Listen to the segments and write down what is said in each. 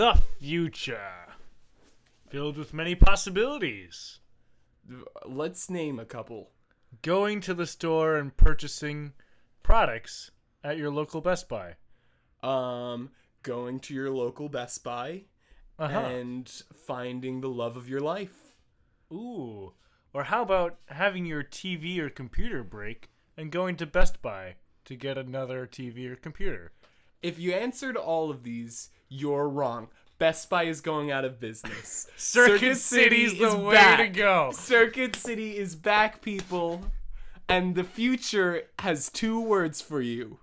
the future, filled with many possibilities. Let's name a couple. Going to the store and purchasing products at your local Best Buy. Going to your local Best Buy and finding the love of your life. Ooh. Or how about having your TV or computer break and going to Best Buy to get another TV or computer? If you answered all of these, you're wrong. Best Buy is going out of business. Circuit City's the way to go. Circuit City is back, people. And the future has 2 words for you.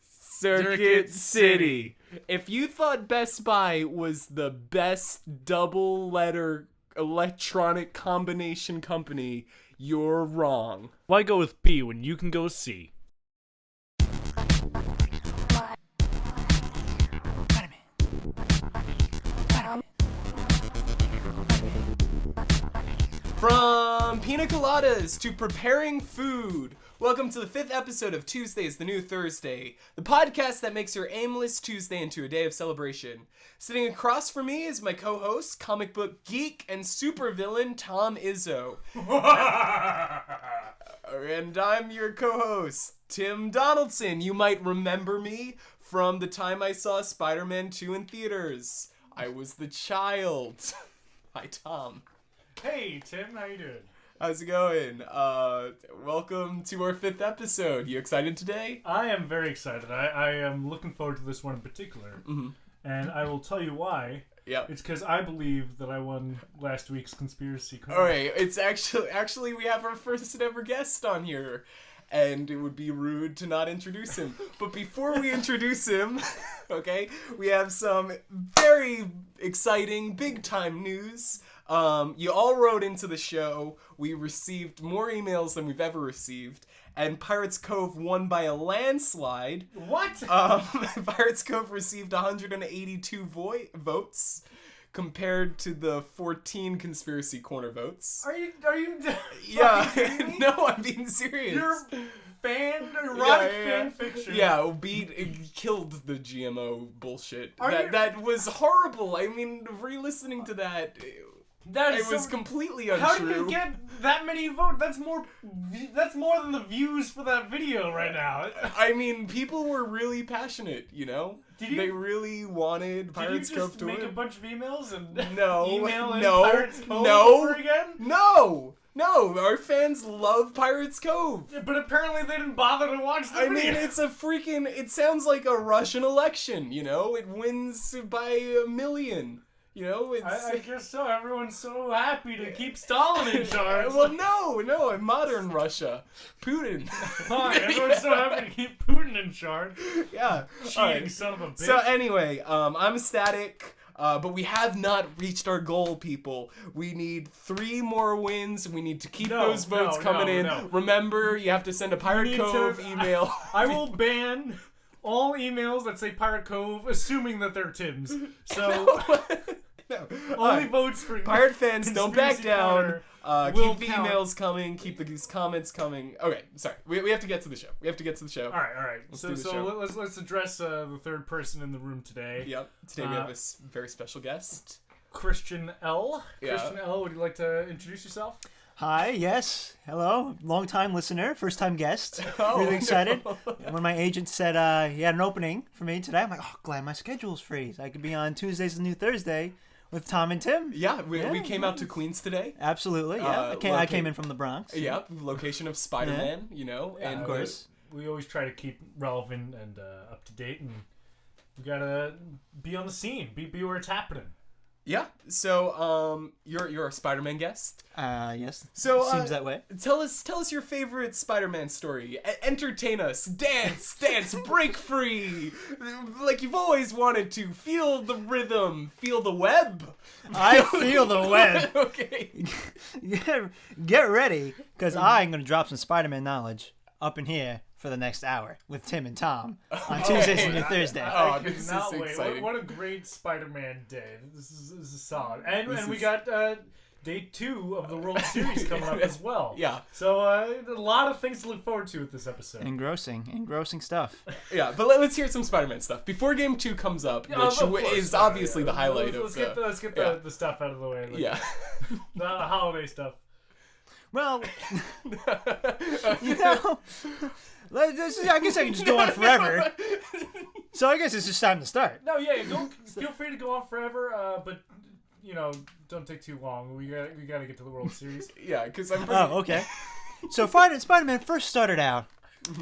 Circuit City. If you thought Best Buy was the best double-letter electronic combination company, you're wrong. Why go with B when you can go C? From pina coladas to preparing food, welcome to the 5th episode of Tuesday's the New Thursday, the podcast that makes your aimless Tuesday into a day of celebration. Sitting across from me is my co-host, comic book geek and supervillain Tom Izzo. And I'm your co-host, Tim Donaldson. You might remember me from the time I saw Spiderman 2 in theaters. I was the child. Hi, Tom. Hey, Tim, how you doing? How's it going? Welcome to our 5th episode. You excited today? I am very excited. I am looking forward to this one in particular. Mm-hmm. And I will tell you why. Yep. It's because I believe that I won last week's conspiracy corner. Alright, it's actually we have our first and ever guest on here. And it would be rude to not introduce him. But before we introduce him, okay, we have some very exciting, big-time news. You all wrote into the show. We received more emails than we've ever received. And Pirates Cove won by a landslide. What? Pirates Cove received 182 votes compared to the 14 Conspiracy Corner votes. Are you Yeah, no, I'm being serious. You're erotic fan fiction. Yeah, it killed the GMO bullshit. That was horrible. I mean, re-listening to that, it was completely untrue. How did you get that many votes? That's more than the views for that video right now. I mean, people were really passionate, you know? They really wanted Pirates Cove to win. Did you just make a bunch of emails and email Pirates Cove over again? No, our fans love Pirates Cove. Yeah, but apparently they didn't bother to watch the video. I mean, it sounds like a Russian election, you know? It wins by 1 million. You know, I guess so. Everyone's so happy to keep Stalin in charge. Well, no, in modern Russia, Putin. Fine, everyone's so happy to keep Putin in charge. Yeah, cheating son of a bitch. So anyway, I'm ecstatic, but we have not reached our goal, people. We need 3 more wins. We need to keep those votes coming in. No. Remember, you have to send a Pirate Cove email. I will ban all emails that say Pirate Cove, assuming that they're Tim's. So. No. Only votes for Pirate fans. Don't back down. Keep the count. emails coming. Keep these comments coming. Okay, sorry. We have to get to the show. All right. Let's address the third person in the room today. Yep. Today we have a very special guest, Christian L. Yeah. Christian L. Would you like to introduce yourself? Hi, yes. Hello. Long-time listener, first-time guest. Oh, really excited. No. When my agent said he had an opening for me today, I'm like, oh, glad my schedule's free. So I could be on Tuesdays the New Thursday with Tom and Tim. Yeah, we came out to Queens today. Absolutely, yeah. I came in from the Bronx. Yeah, location of Spiderman, you know. Yeah, and of course. We always try to keep relevant and up to date, and we gotta be on the scene, be where it's happening. Yeah. So, you're a Spider-Man guest. Yes. So seems that way. Tell us your favorite Spider-Man story. Entertain us. Dance, break free, like you've always wanted to. Feel the rhythm. Feel the web. I feel the web. Okay. Get ready, because I'm gonna drop some Spider-Man knowledge up in here for the next hour with Tim and Tom on Tuesdays and New Thursday. I this is cannot wait. exciting. What a great Spider-Man day. This is solid. And This we is- got day 2 of the World Series coming up as well. Yeah. So a lot of things to look forward to with this episode. Engrossing stuff. Yeah, but let's hear some Spider-Man stuff before Game 2 comes up, Yeah, which of course. is obviously the highlight let's of Let's get yeah. the stuff out of the way. Like, Yeah. the holiday stuff. Well, I guess I can just go on forever. So I guess it's just time to start. No, yeah, feel free to go on forever, but don't take too long. We got to get to the World Series. Yeah, because I'm pretty... Oh, okay. So Spider-Man first started out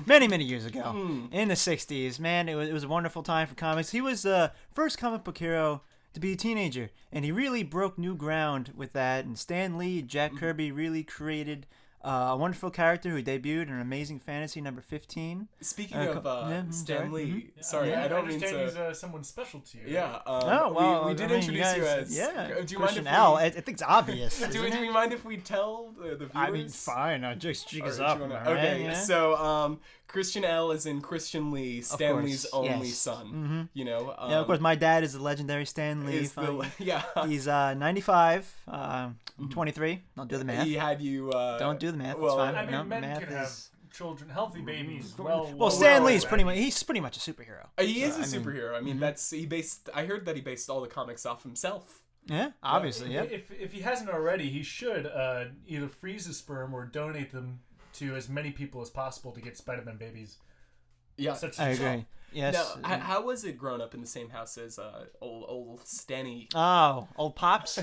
many years ago in the 60s. Man, it was a wonderful time for comics. He was the first comic book hero to be a teenager, and he really broke new ground with that. And Stan Lee, Jack Kirby really created a wonderful character who debuted in Amazing Fantasy number 15. Speaking of Stan Lee, Yeah, sorry, I don't mean understand to... he's someone special to you. Yeah. We did I mean, introduce you guys, as... Yeah, Do you mind if Christian we... L. I think it's obvious. Do we mind if we tell the viewers? I mean, fine. I'll just jig us up. Okay, yeah. so Christian L is in Christian Lee, Stan course, Lee's only yes. son. You know. Yeah, of course. My dad is the legendary Stan Lee. Yeah. He's 95. 23. Don't do the math. He had you. Don't do the math. well, it's fine. I mean, no, men math can is... have children, healthy babies. Well, Stan Lee's pretty much. He's pretty much a superhero. He is a superhero. I mean, I heard that he based all the comics off himself. Yeah, obviously. Yeah. If he hasn't already, he should either freeze his sperm or donate them to as many people as possible to get Spider-Man babies. Yeah, Such I as yourself. agree. Yes. Now, how was it growing up in the same house as old Stanny? Oh, old pops.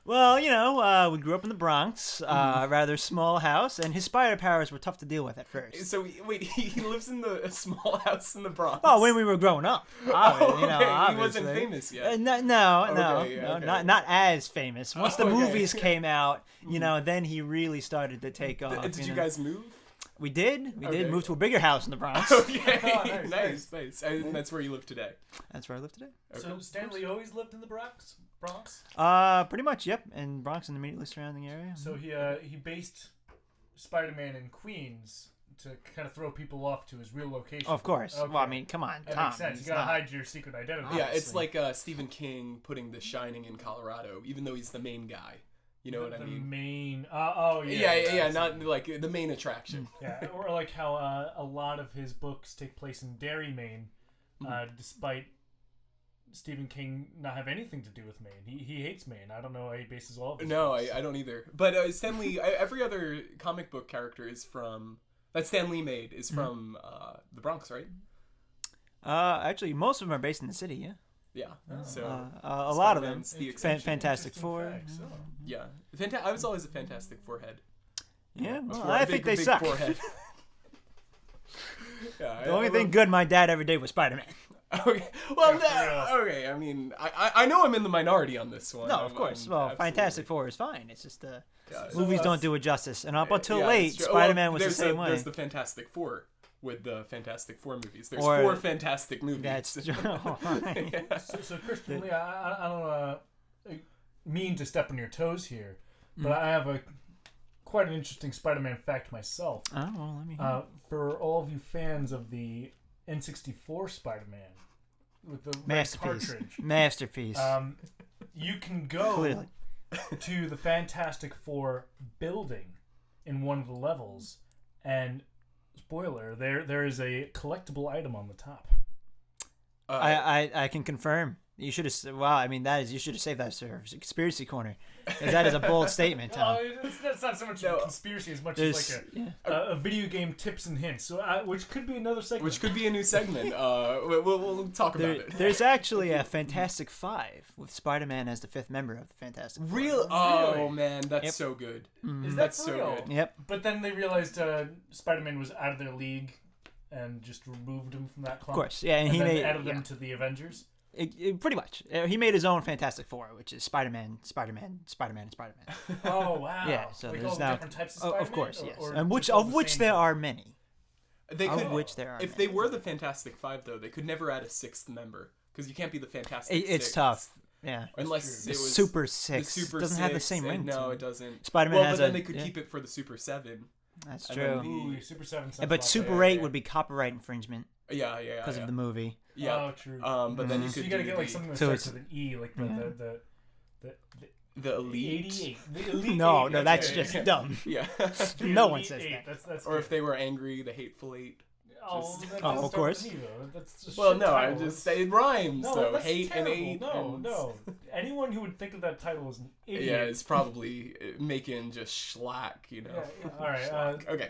Well, we grew up in the Bronx, a rather small house, and his spider powers were tough to deal with at first. So wait, he lives in a small house in the Bronx. Oh, when we were growing up. Okay. Obviously. He wasn't famous yet. No, Okay. not as famous. Once the Okay. movies came out, then he really started to take off. Did you guys move? We did. We Okay. did move to a bigger house in the Bronx. Okay, Oh, nice. And that's where you live today. That's where I live today. So Stanley always lived in the Bronx? Pretty much, yep. And Bronx and the immediately surrounding area. So he based Spider-Man in Queens to kind of throw people off to his real location. Oh, of course. Okay. Well, I mean, come on, That Tom. makes sense. You it's gotta not- hide your secret identity. Yeah, it's Obviously. like Stephen King putting The Shining in Colorado, even though he's the main guy. You know what I The mean? main. Yeah, not like the main attraction. Yeah, or like how a lot of his books take place in Derry, Maine, despite Stephen King not have anything to do with Maine. He hates Maine. I don't know why he bases all of his No, books. I don't either. But Stan Lee, every other comic book character is from that Stan Lee made is from the Bronx, right? Actually, most of them are based in the city. Yeah. Yeah. So A lot of them. Spider-Man's the exception. Fantastic Interesting Four. fact, so. Yeah, I was always a Fantastic Four head. Yeah. Well, Four- I big- think they big suck. forehead. Yeah, The only thing good my dad ever did was Spider-Man. Okay. Well, Yeah, for okay. I mean, I know I'm in the minority on this one. No, of course. Well, absolutely. Fantastic Four is fine. It's just Yeah, movies don't do it justice. And up until yeah, late, it's true. Spider-Man Well, was the same way. There's the Fantastic Four with the Fantastic Four movies. There's Or- 4 Fantastic movies. That's true. Yeah. So Christian Lee, I don't mean to step on your toes here, but I have quite an interesting Spider-Man fact myself. Oh, well, let me. For all of you fans of the N64 Spider-Man with the red Masterpiece. cartridge, Masterpiece. you can go Clearly. to the Fantastic Four building in one of the levels, and spoiler, there is a collectible item on the top. I can confirm. You should have. Wow, I mean, you should have saved that for Conspiracy Corner. 'Cause that is a bold statement, Tom. That's not so much a conspiracy as much as like a video game tips and hints. So which could be another segment. Which could be a new segment. We'll talk about it. There's actually a Fantastic Five with Spider-Man as the 5th member of the Fantastic Four. Real? Oh Really? man, that's Yep. so good. Is that That's for so real? good. Yep. But then they realized Spider-Man was out of their league and just removed him from that clump. Of course. Yeah, and And he then made added them to the Avengers. pretty much. He made his own Fantastic Four, which is Spider-Man, Spider-Man, Spider-Man, and Spider-Man. Oh wow! Yeah, so like there's all now different types of Oh, Spider-Man. of course, yes. Or And just all of the which same there thing? are many. They Of could, which there are if many. they were the Fantastic Five, though, they could never add a 6th member because you can't be the Fantastic It's Six. tough. Yeah. Unless The it was Super the Six Super doesn't have the Six, same and ring. No, to it doesn't. Spider-Man Well, has but then a- they could yeah. keep it for the Super 7. That's and then true. Ooh, Super 7 sounds But a lot Super better. 8 would be copyright infringement Yeah. because of the movie. Yeah. Oh, true. But then you So could you gotta do get like the- something that So starts it's- with an E, like the The Elite. 88. The Elite No, 8. no, that's just dumb. Yeah. The No Elite one says 8. that. That's Or good. if they were angry, the Hateful Eight. Oh, that Oh, doesn't of start course. with an E, though. That's just Well, shit no, I title. just say it rhymes. No, So that's hate terrible. and eight. No, and... no. Anyone who would think of that title is an idiot. Yeah, it's probably making just schlack, you know. Yeah. All right. Schlack. Okay.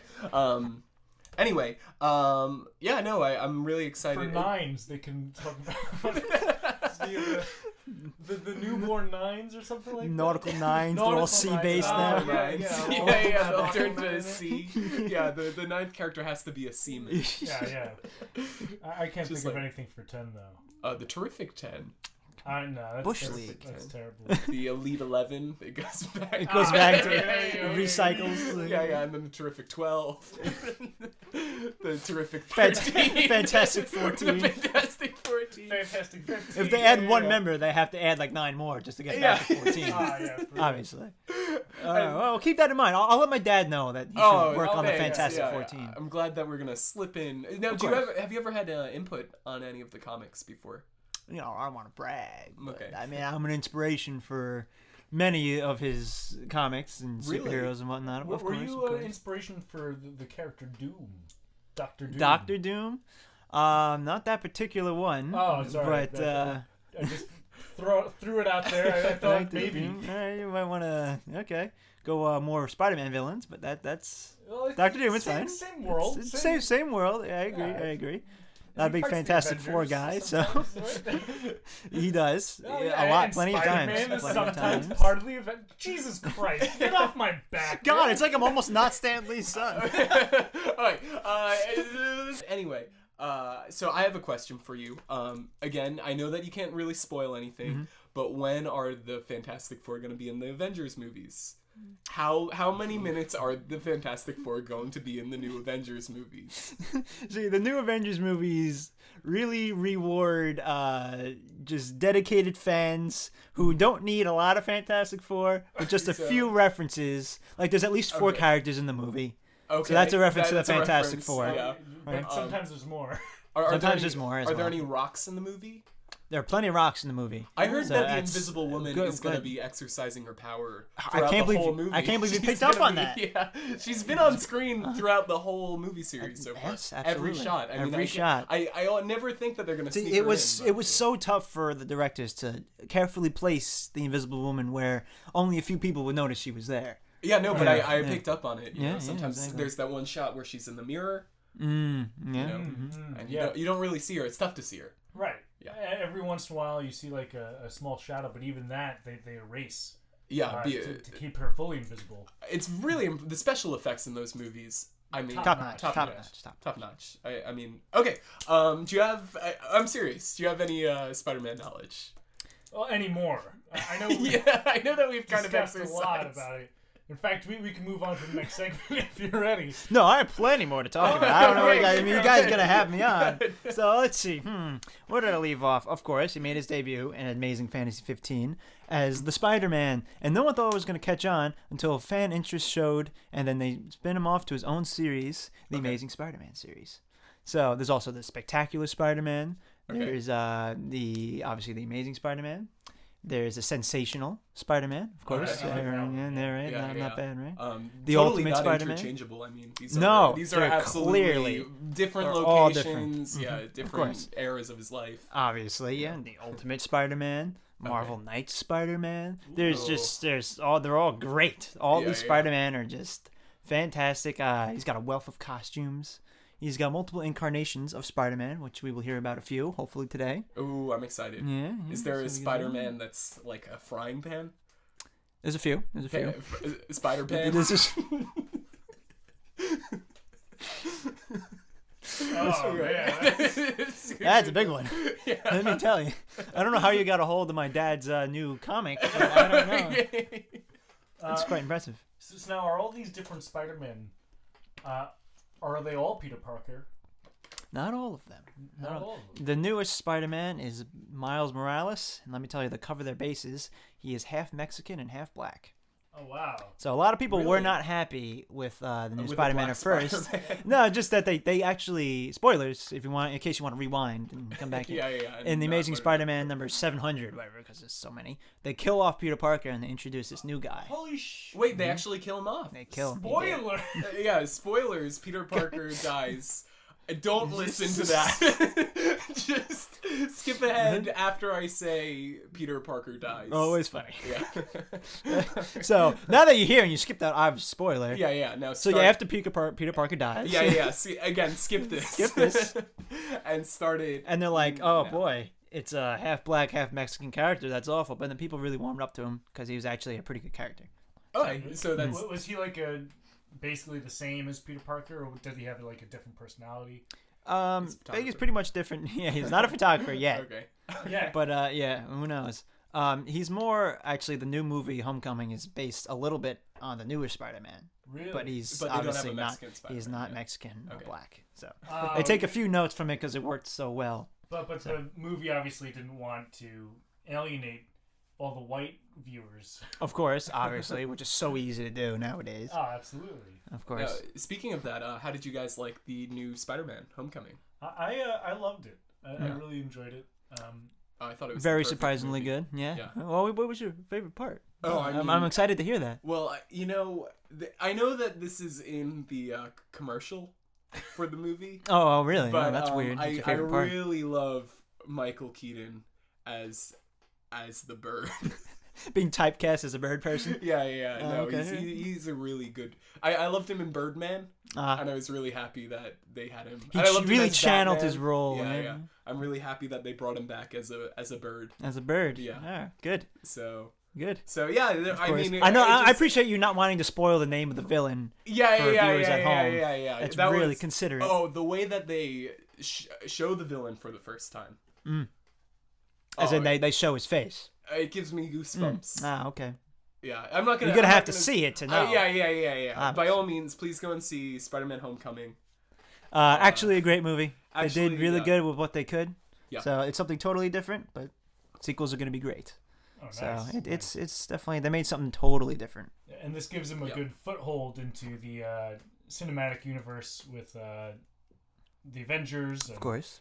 Anyway. Yeah. No. I'm really excited. For nines, they can talk about the newborn nines or something like Nautical that. nines, they're all Nautical sea-based nines. now. Yeah, Yeah. They'll Nautical turn to nines. sea. Yeah. The ninth character has to be a seaman. Yeah. I can't Just think of like- anything for 10 though. The Terrific 10. No, that's, Bush that's, League. That's terrible. The Elite 11. It goes back. It goes back to yeah. recycles. Yeah, and then the Terrific 12. The Terrific 13. Fantastic The 14. Fantastic 14. Fantastic 15. If they add one Yeah. member, they have to add like 9 more just to get back to 14. Yeah. Obviously. Well, keep that in mind. I'll let my dad know that he should work on the okay, Fantastic yeah, 14. I'm glad that we're gonna slip in. Now, Of have course. you ever had input on any of the comics before? You know, I don't want to brag. But, Okay. I mean, I'm an inspiration for many of his comics and Really? superheroes and whatnot. Of Were course, you of course. inspiration for the character Doom? Dr. Doom. Doctor Doom? Not that particular one. Oh, sorry. But I just threw it out there. I thought Dr. maybe. Doom, you might want to go more Spider-Man villains, but that's Well, Dr. Doom. It's same, fine. Same world. It's same world. Yeah, I agree. Not a big He fights the Fantastic Four Avengers guy, so sometimes, right? he does Oh, a lot, and plenty of times. Spider-Man is Plenty of sometimes times. part of the event. Jesus Christ! Get off my back! God, man. it's like I'm almost not Stan Lee's son. Alright. Anyway, so I have a question for you. Again, I know that you can't really spoil anything, but when are the Fantastic Four going to be in the Avengers movies? How many minutes are the Fantastic Four going to be in the new Avengers movies? See, the new Avengers movies really reward just dedicated fans who don't need a lot of Fantastic Four, but just a few references. Like, there's at least 4 characters in the movie. Okay, So that's a reference to the that's a Fantastic reference, Four. Yeah. But sometimes there's more. Sometimes there's more as Are there well. any rocks in the movie? There are plenty of rocks in the movie. I heard So that the that's Invisible Woman good- is going to good. be exercising her power I throughout can't the believe whole you- movie. I can't believe you She's picked up gonna on be- that. Yeah, she's been on screen throughout the whole movie series so far. Yes, Every absolutely. shot. I mean, Every shot. I never think that they're going to See, sneak it her was in, it was so tough for the directors to carefully place the Invisible Woman where only a few people would notice she was there. Yeah, no, but Yeah, I yeah. picked up on it. You Yeah, know, yeah, sometimes exactly. there's that one shot where she's in the mirror, Yeah. you know, and Yeah. you don't really see her. It's tough to see her. Right. Yeah. Every once in a while, you see like a small shadow, but even that they erase Yeah, to keep her fully invisible. it's really the special effects in those movies. I mean, Top notch. top Top notch. notch. Top notch. I mean, okay. Do you have? I'm serious. Do you have any Spider-Man knowledge? Well, anymore. I know. Yeah, I know that we've kind of discussed exercised. a lot about it. In fact, we can move on to the next segment if you're ready. No, I have plenty more to talk about. I don't know what you guys. I mean, you guys are gonna have me on. So let's see. Where did I leave off? Of course, he made his debut in Amazing Fantasy 15 as the Spider-Man, and no one thought it was gonna catch on until fan interest showed, and then they spin him off to his own series, the Amazing Spider-Man series. So there's also the Spectacular Spider-Man. There's obviously the Amazing Spider-Man. There's a Sensational Spider-Man, of course. Alright, Right? Yeah, Not bad, right? totally The Ultimate not Spider-Man? interchangeable. I mean, these No, are these are they're absolutely clearly- different they're all locations. different. Yeah, Of different course. eras of his life. Obviously, yeah. The Ultimate Spider-Man, Marvel Knights Spider-Man. There's Ooh. they're all great. All Yeah, these yeah. Spider-Man are just fantastic. He's got a wealth of costumes. He's got multiple incarnations of Spider-Man, which we will hear about a few, hopefully today. Ooh, I'm excited. Yeah. Is there a so we can- Spider-Man that's like a frying pan? There's a few. Spider-Pan? There's just Oh man. that's a big one. Yeah. Let me tell you. I don't know how you got a hold of my dad's new comic. But I don't know. It's quite impressive. So now, are all these different Spider-Men? Are they all Peter Parker? Not all of them. Not all of them. The newest Spider-Man is Miles Morales, and let me tell you, to cover their bases, he is half Mexican and half black. Oh wow. So a lot of people were Really? not happy with the new With the Spider-Man Black at first. Spider-Man. No, just that they actually, spoilers if you want, in case you want to rewind and come back. Yeah. In the Not Amazing what it- Spider-Man number 700, whatever, because there's so many, they kill off Peter Parker and they introduce this new guy. Holy sh! Wait, they actually kill him off. They kill him. Spoiler. Yeah, spoilers. Peter Parker dies. Don't listen to that. Just skip ahead after I say Peter Parker dies. Always funny. Yeah. So now that you're here and you skipped that obvious spoiler. Yeah. Now So start... after Peter Parker dies. Yeah. See, again, skip this. Skip this. And start it. And they're like, oh boy, it's a half black, half Mexican character. That's awful. But then people really warmed up to him because he was actually a pretty good character. Okay, so that's... Was he like basically the same as Peter Parker, or did he have like a different personality? I think he's pretty much different. Yeah, he's not a photographer yet. Okay. Yeah. But yeah, who knows? He's more actually. The new movie Homecoming is based a little bit on the newer Spider-Man, Really? but he's But they don't have obviously a not. Mexican Spider-Man He's not yet. Mexican or Okay. black. So Oh, they take a few notes from it because it worked so well. But the movie obviously didn't want to alienate all the white viewers. Of course, obviously, which is so easy to do nowadays. Oh, absolutely. Of course. Speaking of that, how did you guys like the new Spider-Man Homecoming? I loved it. I really enjoyed it. I thought it was Very the perfect surprisingly movie. good. Yeah. Yeah. Well, what was your favorite part? Oh, I mean- I'm excited to hear that. Well, I know that this is in the commercial for the movie, Oh, really? but Oh, that's weird. What's I your favorite part? really love Michael Keaton as the bird. Being typecast as a bird person. Yeah. No, okay. he's a really good. I loved him in Birdman, and I was really happy that they had him. He And I loved him really as channeled Batman. his role. Yeah, right? yeah. I'm really happy that they brought him back as a bird. As a bird. Yeah. Ah, good. So Good. yeah, Of I course. mean, I know. I just- appreciate you not wanting to spoil the name of the villain. Yeah, for yeah, viewers yeah, at yeah, home. yeah. It's That really was- considerate. Oh, the way that they show the villain for the first time. As Oh, in they show his face. It gives me goosebumps. Ah, okay. Yeah, I'm not gonna. You're gonna I'm have not to gonna- see it to know. Yeah. By all means, please go and see Spider-Man: Homecoming. Actually, a great movie. They actually, did really yeah. good with what they could. Yeah. So it's something totally different, but sequels are going to be great. Oh, So nice. it's definitely they made something totally different. And this gives him a good foothold into the cinematic universe with the Avengers. Of course.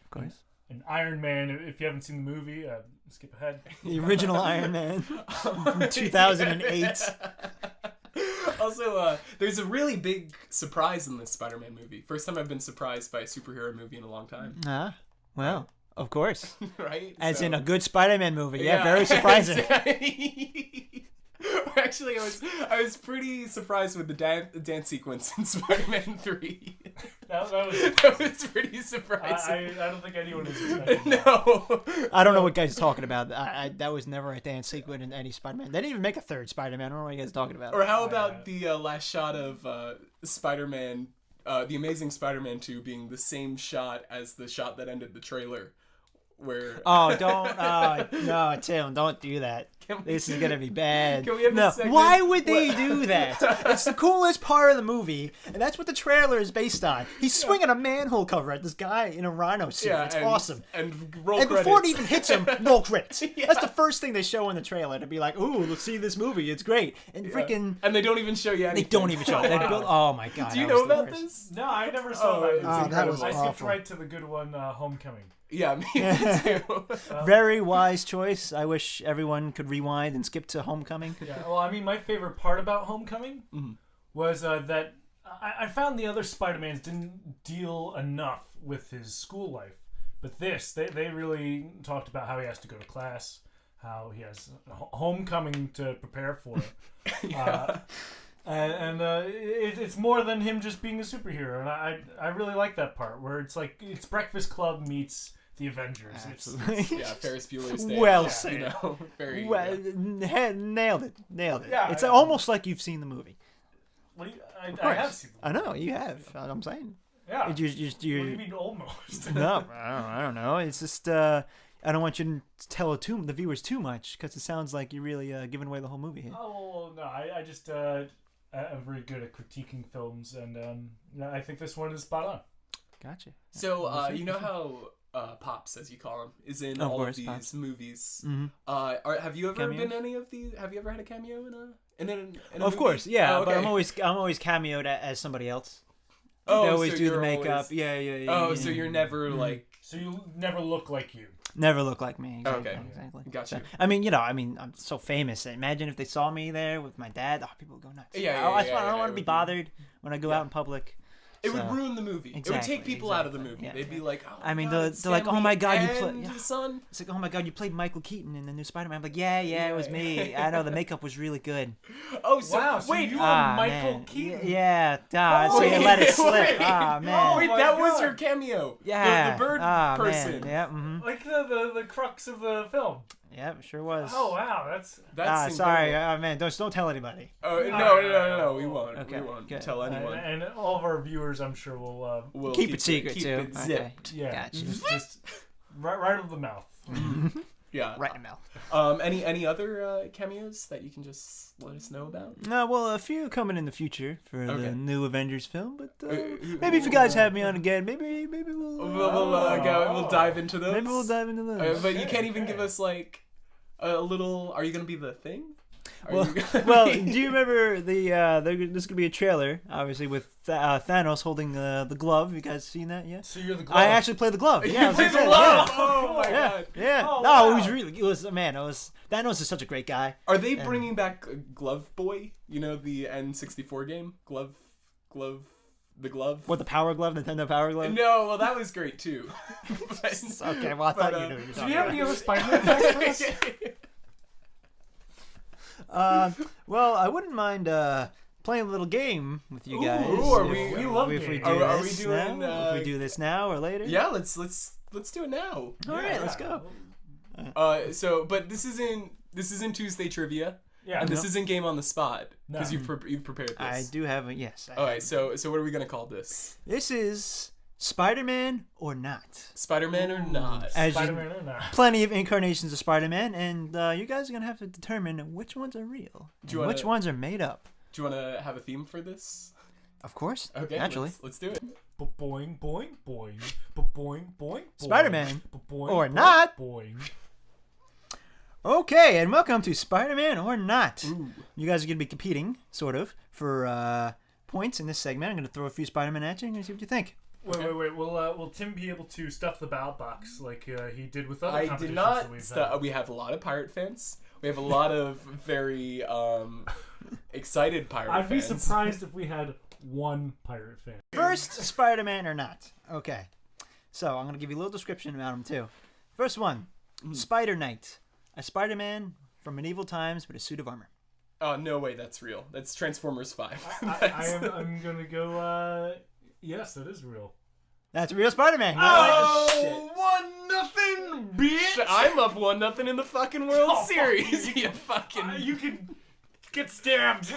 And Iron Man. If you haven't seen the movie, skip ahead. The original Iron Man from 2008. Also, there's a really big surprise in this Spider-Man movie. First time I've been surprised by a superhero movie in a long time. Well, of course. Right? As So- in a good Spider-Man movie. Yeah, very surprising. Actually, I was pretty surprised with the dance sequence in Spider-Man 3. That was pretty surprising. I don't think anyone was expecting that. No. I don't know what guys are talking about. That was never a dance sequence in any Spider-Man. They didn't even make a third Spider-Man. I don't know what you guys are talking about. Or how about the last shot of Spider-Man, The Amazing Spider-Man 2 being the same shot as the shot that ended the trailer? Where... Oh, don't. No, Tim, don't do that. Can we- This is going to be bad. Can we have a no, segment- why would they What- do that? It's the coolest part of the movie, and that's what the trailer is based on. He's swinging a manhole cover at this guy in a rhino suit. Yeah, it's and, awesome. And roll And credits. before it even hits him, roll credits. Yeah. That's the first thing they show in the trailer to be like, "Ooh, let's see this movie. It's great." And freaking, And they don't even show you they anything. don't even show it. They build, oh my god! Do you that know was the about worst. this? No, I never saw Oh, that. it's movie. that was I skipped awful. right to the good one, Homecoming. Yeah, me too. Very wise choice. I wish everyone could rewind and skip to Homecoming. Yeah, well, I mean, my favorite part about Homecoming was that I found the other Spider-Mans didn't deal enough with his school life. But this, they really talked about how he has to go to class, how he has homecoming to prepare for. It's more than him just being a superhero. And I really like that part where it's like it's Breakfast Club meets the Avengers. Absolutely. Yeah, Ferris Bueller's Day. Well You said. know, very. Well, nailed it. Yeah, It's yeah. almost like you've seen the movie. What do you, I Of course. have seen I know you have. I'm saying. Yeah. You, What do you mean almost? no, I don't know. It's just I don't want you to tell the viewers too much because it sounds like you're really giving away the whole movie here. Oh, no, I just I'm very good at critiquing films, and I think this one is spot on. Gotcha. So you know how Pops, as you call him, is in Of all course, of these Pops. movies. Mm-hmm. Have you ever Cameos? been any of these? Have you ever had a cameo in a Of movie? course, yeah. Oh, But okay. I'm always cameoed as somebody else. Oh, They always so do the you're makeup. always- Yeah. Oh, so you're never like. So you never look like you. Never look like me. Exactly, Okay. exactly. Got you. So, I'm so famous. Imagine if they saw me there with my dad. Oh, people would go nuts. Yeah, I yeah, don't it want to be would be- bothered when I go out in public. It would So- ruin the movie. It would Exactly, take people out of the exactly. movie. Yeah, They'd be yeah. like, oh, I mean, God, they're it's like, oh Stanley my God, you and play- yeah. son. It's like, oh my God, you played Michael Keaton in the new Spider-Man. I'm like, yeah, it was me. I know the makeup was really good. Oh, so Wow, so wait, you are Michael Man. Keaton. Yeah, Oh, so you let it slip. wait. Ah, man. wait, my that was God. your cameo. Yeah. the bird person. Man. Yeah, mm-hmm. Like the crux of the film. Yeah, it sure was. Oh wow, that's That's sorry. incredible. Man, don't tell anybody. Oh no, Oh, we won't. okay, We won't good. tell anyone. and all of our viewers, I'm sure, will We'll Keep it secret, keep too. It Okay. zipped. yeah, Gotcha. just right over the mouth. Yeah. Right in the mouth. Any other cameos that you can just let us know about? No, well, a few coming in the future for Okay. the new Avengers film, but who- maybe if you guys have me on again, maybe we'll We'll dive into those. maybe we'll dive into those. But you can't even give us like a little. Are you gonna be the thing? Are Well, you gonna well, be- do you remember there's gonna be a trailer, obviously, with Thanos holding the glove? You guys seen that yet? So you're the glove. I actually played the glove. You Yeah, I was played gonna the say, glove? yeah. Oh my Yeah, god. yeah. Oh, No, wow. it was man. Thanos is such a great guy. Are they bringing back Glove Boy? You know the N64 game, the glove. What, the Power Glove, Nintendo Power Glove? No, well that was great too. But- Okay, well I thought but, you knew what you were Do talking you have about. any other Spider-Man facts for us? Well, I wouldn't mind playing a little game with you guys. Ooh, are we love if we games. do Are we this doing, now? If we do this now or later? Yeah, let's do it now. All right, let's go. But this isn't Tuesday trivia, Yeah. and this No. isn't game on the spot No. because you've prepared this. I do have a yes. All right, so what are we gonna call this? This is Spider-Man or not. Spider-Man or not? As you- Spider-Man or not? Plenty of incarnations of Spider-Man, and you guys are gonna have to determine which ones are real, Do you and which wanna- ones are made up. Do you want to have a theme for this? Of course. Okay, Naturally. let's do it. Boing boing boing. Boing boing. Spider-Man Boing, or boing, not. Boing. Okay, and welcome to Spider-Man or not. Ooh. You guys are gonna be competing, sort of, for points in this segment. I'm gonna throw a few Spider-Man at you and see what you think. Wait. Will Tim be able to stuff the ballot box like he did with other I competitions did that not. we've had? We have a lot of pirate fans. We have a lot of very excited pirate I'd be fans. surprised if we had one pirate fan. First, Spider-Man or not. Okay. So, I'm going to give you a little description about him, too. First one, Spider Knight. A Spider-Man from medieval times with a suit of armor. Oh no way, that's real. That's Transformers 5. I'm gonna go. Yes, that is real. That's real Spider-Man. Oh, shit. 1-0, bitch! I'm up 1-0 in the fucking World Oh, Series. You fucking. You can get stabbed.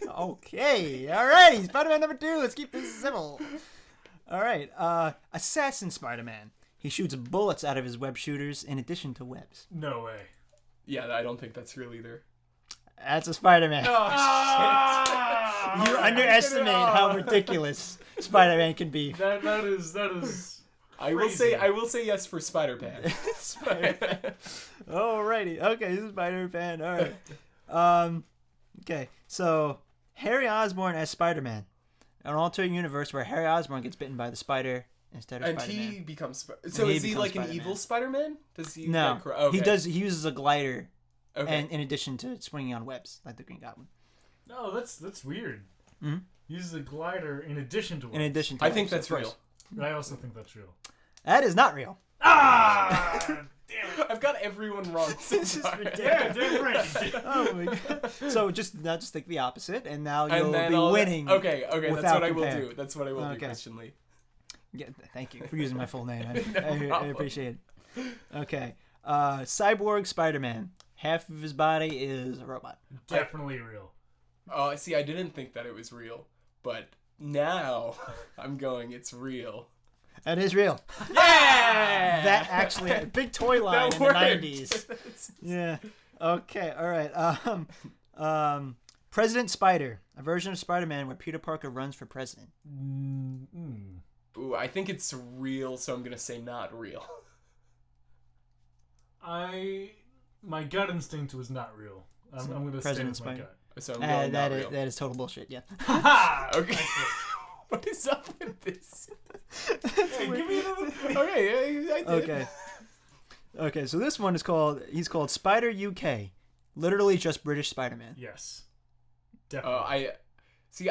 Okay. Alrighty. Spider-Man number 2. Let's keep this civil. Alright. Assassin Spider-Man. He shoots bullets out of his web shooters in addition to webs. No way. Yeah, I don't think that's real either. That's a Spider-Man. Ah! You underestimate how ridiculous Spider-Man can be. That is. I will Crazy. say yes for Spider-Man. Spider-Man. Alrighty. Okay, this is Spider-Man. Alright. Okay, so Harry Osborn as Spider-Man. An alternate universe where Harry Osborn gets bitten by the spider instead of And Spider-Man. he becomes. So he is he becomes like an Spider-Man. evil Spider-Man? Does he? No, like, okay. he uses a glider, Okay. and in addition to swinging on webs like the Green Goblin. No, that's weird. Mhm. Uses a glider in addition to. In addition to I think webs, that's of course. real. I also think that's real. That is not real. Ah! Damn it. I've got everyone wrong so This is far. Yeah, damn right. Oh my god. So just think the opposite, and now And you'll then be I'll- winning. Okay, that's without what I will compare. do. That's what I will do, Okay. Christian Lee. Yeah, thank you for using my full name. I problem. appreciate it. Okay. Cyborg Spider-Man. Half of his body is a robot. Definitely real. See, I didn't think that it was real, but now I'm going. It's real. That is real. Yeah. That actually a big toy line That in the worked. 90s. Yeah. Okay. All right. President Spider, a version of Spider-Man where Peter Parker runs for president. Ooh, I think it's real, so I'm gonna say not real. My gut instinct was not real. I'm gonna stay President with my Spider. gut. So I'm going not real. That is total bullshit. Yeah. Ha! Okay. What is up with this? Hey, give me another thing. Okay, I did. Okay. Okay, so this one is he's called Spider UK. Literally just British Spider-Man. Yes. Definitely.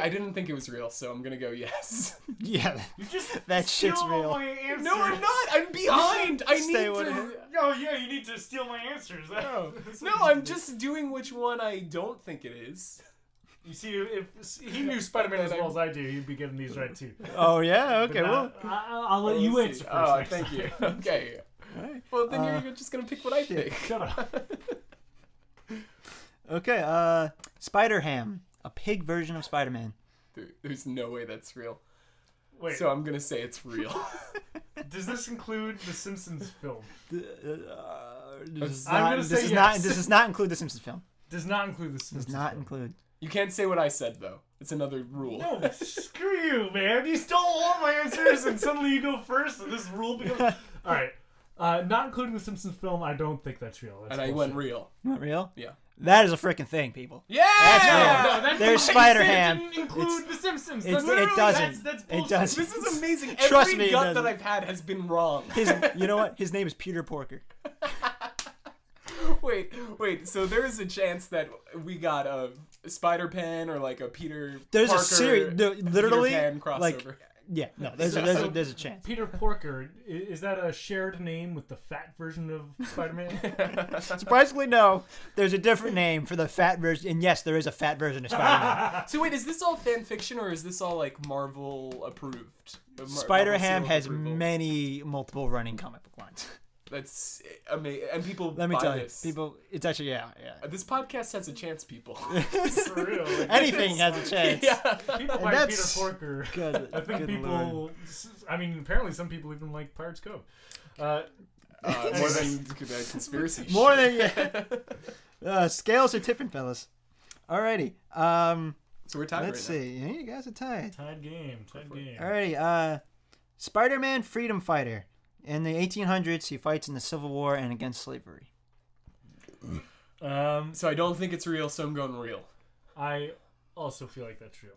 I didn't think it was real, so I'm gonna go yes. Yeah. You just That shit's steal all real. my answers. No, I'm not. I'm behind. I need Stay with to. it. Oh yeah, you need to steal my answers. No, That's no, what you I'm do. just doing which one I don't think it is. You see, if he knew Spider-Man as well as I do, he'd be getting these right too. Oh yeah. But Okay. Well. I'll let you We'll answer see. first. Oh, next thank time. you. Okay. Alright. Well, then you're just gonna pick what I pick. Shut up. Okay. Spider-Ham, a pig version of Spider-Man. There's no way that's real. Wait, So I'm gonna say it's real. does this include the Simpsons film? This I'm gonna say yes. does not include the Simpsons film. Does not include the Simpsons Does not film. include. You can't say what I said though. It's another rule. No, screw you, man. You stole all my answers and suddenly you go first and this rule becomes... Alright. Not including the Simpsons film, I don't think that's real. That's And I bullshit. went real. Not real? Yeah. That is a freaking thing, people. Yeah. That's real. No, that's There's what I Spider-Ham. said didn't include the Simpsons. It That's literally- doesn't. That's It bullshit. doesn't. This is amazing. Trust Every me, it gut doesn't. that I've had has been wrong. You know what? His name is Peter Porker. Wait. So there is a chance that we got a Spider-Pen or like a Peter There's Parker, a series, literally, Peter Pan crossover. like, yeah, no, there's a chance. Peter Porker, is that a shared name with the fat version of Spider-Man? Surprisingly, no. There's a different name for the fat version, and yes, there is a fat version of Spider-Man. So wait, is this all fan fiction or is this all like Marvel approved? Spider-Ham has many. multiple running comic book lines. That's amazing, and people. Let me buy tell this. you, people, it's actually yeah. This podcast has a chance, people. For real. Like, Anything has a chance. Yeah. people And like Peter that's Porker. good. I think good people... Lord. I mean, apparently some people even like Pirates Cove. More than conspiracy. More shit. than scales are tipping, fellas. Alrighty. So we're tied Let's right see. Yeah, you guys are tied. Tied game. Alrighty. Spider-Man Freedom Fighter. In the 1800s, he fights in the Civil War and against slavery. So I don't think it's real, so I'm going real. I also feel like that's real.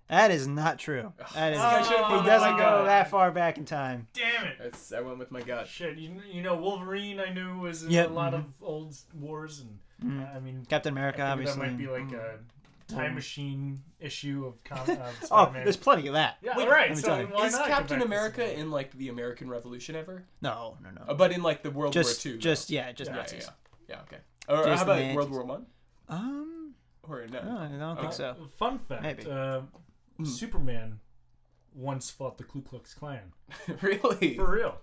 That is not true. That is. I should've He put doesn't my go gut. that far back in time. Damn it! I went with my gut. Shit, you know Wolverine I knew was in Yep, a lot of old wars, and I mean, Captain America, I obviously. figured that might be like a time machine issue of Oh, Spider-Man. there's plenty of that. Yeah, Wait, right. let me So tell you. why Is not go Captain back to America Civil War? in like the American Revolution ever? No. But in like the World War II. Just though. Nazis. Yeah, okay. Or Just how about the World Nazis. War One? Or no? No, I don't think so. Fun fact: Maybe. Superman once fought the Ku Klux Klan. Really? For real.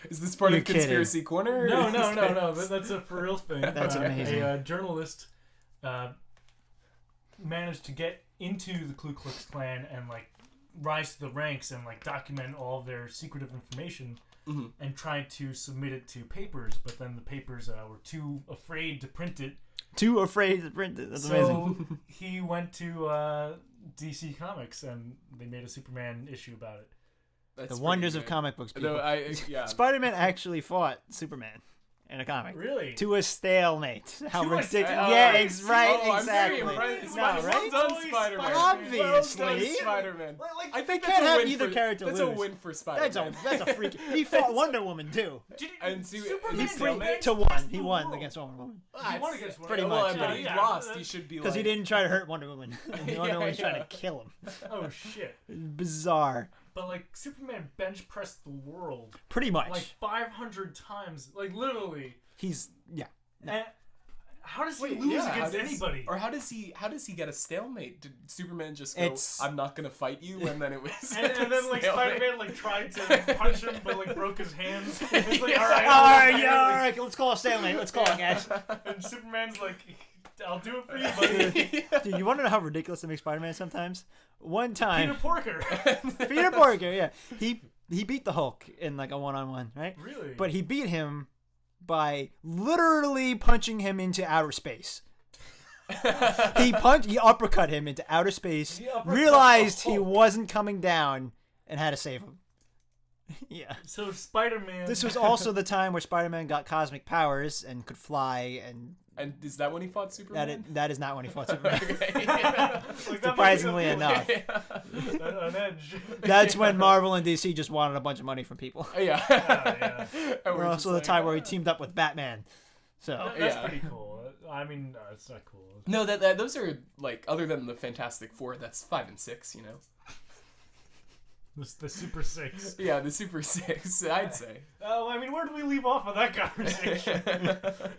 Is this part You're of Conspiracy Corner? No. That's a for real thing. That's amazing. A journalist managed to get into the Ku Klux Klan and like rise to the ranks and like document all of their secretive information and tried to submit it to papers, but then the papers were too afraid to print it. Too afraid to print it. That's So amazing. he went to DC Comics and they made a Superman issue about it. That's The wonders pretty of good. comic books, people. No, yeah. Spider-Man actually fought Superman in a comic. Really? To a stalemate. How To a ridiculous. stalemate. Yeah, Oh, right, I'm very exactly. impressed. No, Well right? done, Spider-Man. Obviously. Well done, Spider-Man. I think can't that's a have win either for, character That's lose. a win for Spider-Man. That's a freak. He fought Wonder Woman too. And Superman To one. He won against Wonder Woman. He won against one. Pretty well, much, but yeah. he Yeah. lost. He should be Because he like... didn't try to hurt Wonder Woman. Wonder Woman's yeah. trying to kill him. Oh shit! Bizarre. But like Superman bench pressed the world Pretty much. like 500 times, like literally. He's yeah. And how does he Wait, lose yeah, against how does- anybody? Or how does he get a stalemate? Did Superman just go, It's- I'm not gonna fight you, and then it was and then like stalemate? Spider-Man like tried to punch him, but like broke his hands. It's like all right, All right. Let's call it stalemate. Let's call it, guys. And Superman's like, I'll do it for you, buddy. Dude, you want to know how ridiculous it makes Spider-Man sometimes? One Peter time, Porker. Peter Porker, yeah, he beat the Hulk in like a one-on-one, right? Really? But he beat him by literally punching him into outer space. He uppercut him into outer space, He uppercut realized the he Hulk. wasn't coming down, and had to save him. Yeah. So Spider-Man. This was also the time where Spider-Man got cosmic powers and could fly, and And is that when he fought Superman? that is not when he fought Superman. Okay. Like, that Surprisingly might enough. be an edge. That's when Marvel and DC just wanted a bunch of money from people. Yeah. Yeah. And We're we're also just the time like, where he teamed up with Batman. So That's Yeah. pretty cool. I mean, no, it's not cool. No, that those are like other than the Fantastic Four. That's 5 and 6. You know. The Super Six. Yeah, the Super Six. I'd say. Oh, I mean, where do we leave off of that conversation?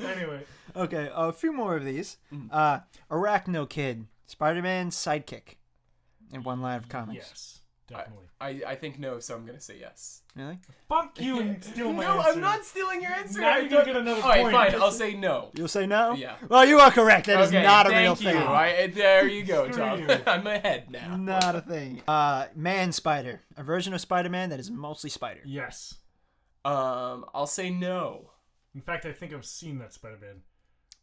Anyway. okay, a few more of these. Arachno Kid, Spider-Man's sidekick, in one line of comics. Yes, definitely. I think no, so I'm gonna say yes. Really? Fuck you and steal my No, answer. I'm not stealing your answer. Now you're gonna get another All right, point. fine. I'll say no. You'll say no? Yeah. Well, you are correct. That is Okay, not a thank real you. thing. There you go, Screw Tom. you. I'm ahead now. Not a thing. Man Spider, a version of Spider-Man that is mostly spider. Yes. I'll say no. In fact, I think I've seen that Spider-Man.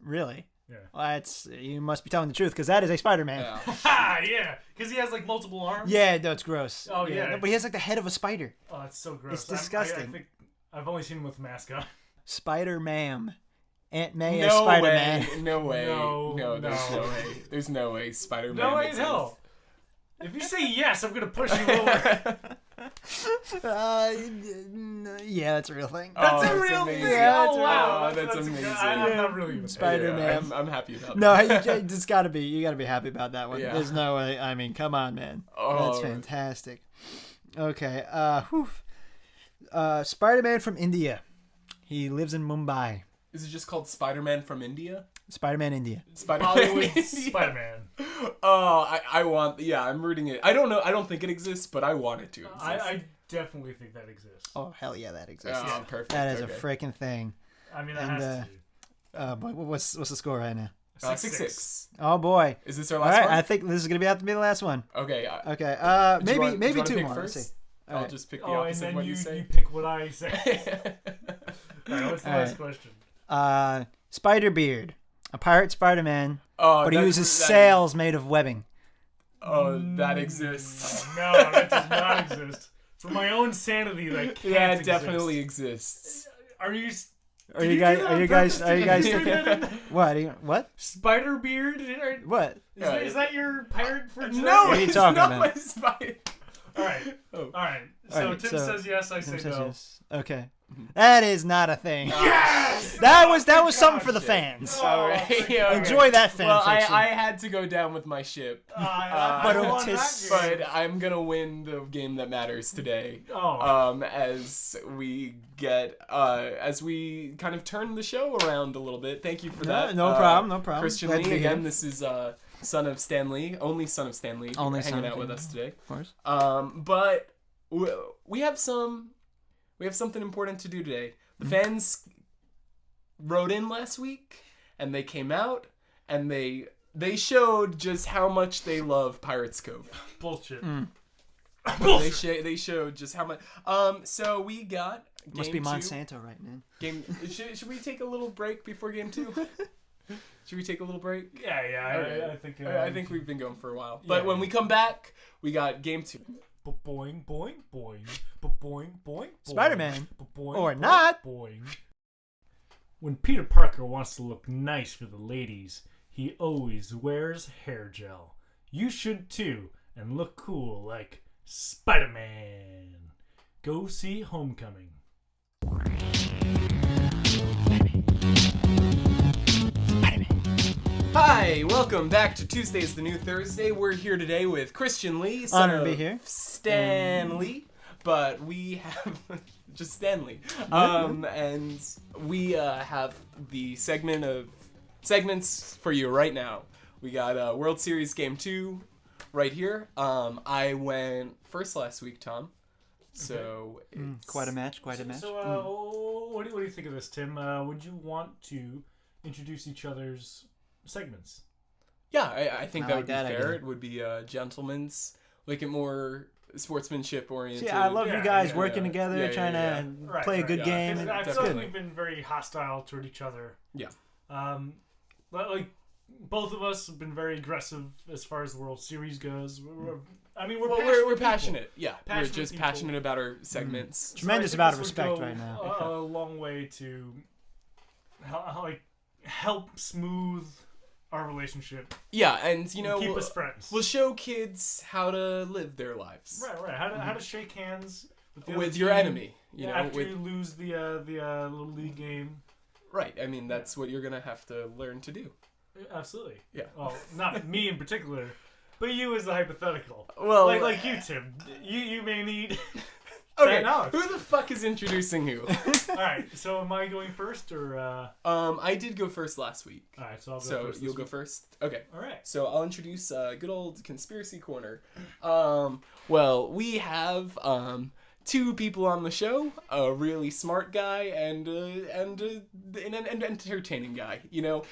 Really? Yeah. Well, you must be telling the truth because that is a Spider-Man. Yeah. Ha! Yeah, because he has like multiple arms. Yeah, no, it's gross. Oh, yeah. No, but he has like the head of a spider. Oh, it's so gross. It's disgusting. I think I've only seen him with mask on. Spider-Man. Aunt May as No Spider-Man. way. No way. No, there's no. no way. There's no way Spider-Man. No way in exists. hell. If you say yes, I'm gonna push you over. Yeah, that's a real thing. That's Oh, a real amazing. thing. Yeah, Oh, wow, Oh, that's amazing. I'm not really even. Spider-Man. I'm happy about No, that. it's gotta be. You gotta be happy about that one. Yeah. There's no way. I mean, come on, man. Oh. That's fantastic. Okay. Spider-Man from India. He lives in Mumbai. Is it just called Spider-Man from India? Spider-Man India. Spider-Man. Hollywood Spider-Man. Oh, I want. Yeah, I'm rooting it. I don't know. I don't think it exists, but I want it to exist. I definitely think that exists. Oh hell yeah, that exists. Oh, perfect. That is okay. a freaking thing. I mean, that And, has to be. But what's the score right now? 6-6. Oh boy. Is this our All last right, one? I think this is gonna have to be the last one. Okay. Okay. do you Maybe wanna two pick more. Let's first? see. All I'll right. just pick the Oh, and opposite of then what you say. pick what I say. Alright, what's the last question? Spider-Beard, a pirate Spider-Man, Oh, but he that- uses that- sails made of webbing. Oh, that exists. No, that does not exist. For my own sanity, that can't Yeah, it exist. definitely exists. Are you? Are Did you do guys? that Are on you guys? purpose? Are you Did guys you thinking? do that in- What? What? Spider-Beard? What? Is that your pirate for today? No, What are you it's talking not about? my spider. Alright. Oh. Alright. So Alright, Tim so- says yes, I say Tim says no. yes. Okay. That is not a thing. Yes! That was God, something for the shit. fans. All right. Yeah, okay. Enjoy that fan Well, fiction. I had to go down with my ship. But I won tis- that game. But I'm gonna win the game that matters today. Oh. As we kind of turn the show around a little bit. Thank you for that. No problem. No problem. Christian Glad to Lee be here. again. This is son of Stan Lee, only son of Stan Lee, Only hanging son of out with Stan us today. Of course. But we have something important to do today. The fans wrote in last week, and they came out, and they showed just how much they love Pirates Cove. Bullshit. They showed just how much. So we got game Must be 2. Monsanto right now. Should we take a little break before game 2? Should we take a little break? Yeah, I think. I think we've been going for a while. But Yeah. when we come back, we got game 2. Boing, boing, boing. Boing, boing. Spider-Man. Boing, Or boing, not. Boing. When Peter Parker wants to look nice for the ladies, he always wears hair gel. You should too, and look cool like Spider-Man. Go see Homecoming. Hi, welcome back to Tuesday is the New Thursday. We're here today with Christian Lee, son Honored to be of here. Stan Lee, but we have just Stan Lee. And we have the segments for you right now. We got World Series Game 2 right here. I went first last week, Tom. So it's Quite a match. So, what do you think of this, Tim? Would you want to introduce each other's segments? Yeah, I think I that like would be that fair. idea. It would be gentleman's, like it more sportsmanship oriented. See, I love you Yeah, guys yeah, working yeah. together, Yeah, trying yeah, to Right, play a right, good yeah. game. Because I That's feel like good. we've been very hostile toward each other. Yeah. Like both of us have been very aggressive as far as the World Series goes. I mean, we're passionate. Yeah, Passionate we're just people. passionate about our segments. Tremendous So amount I of think this would respect go right now. A long way to help smooth our relationship. Yeah, and you know, keep us friends. We'll show kids how to live their lives. Right. How to shake hands with your enemy. You know, after you lose the little league game. Right. I mean, that's what you're gonna have to learn to do. Absolutely. Yeah. Well, not me in particular, but you as a hypothetical. Well, like you, Tim. You may need. Okay. knowledge. Who the fuck is introducing who? All right. So am I going first or? I did go first last week. All right. So I'll go first. So you'll go first. Okay. All right. So I'll introduce good old Conspiracy Corner. Well, we have two people on the show: a really smart guy and an entertaining guy. You know,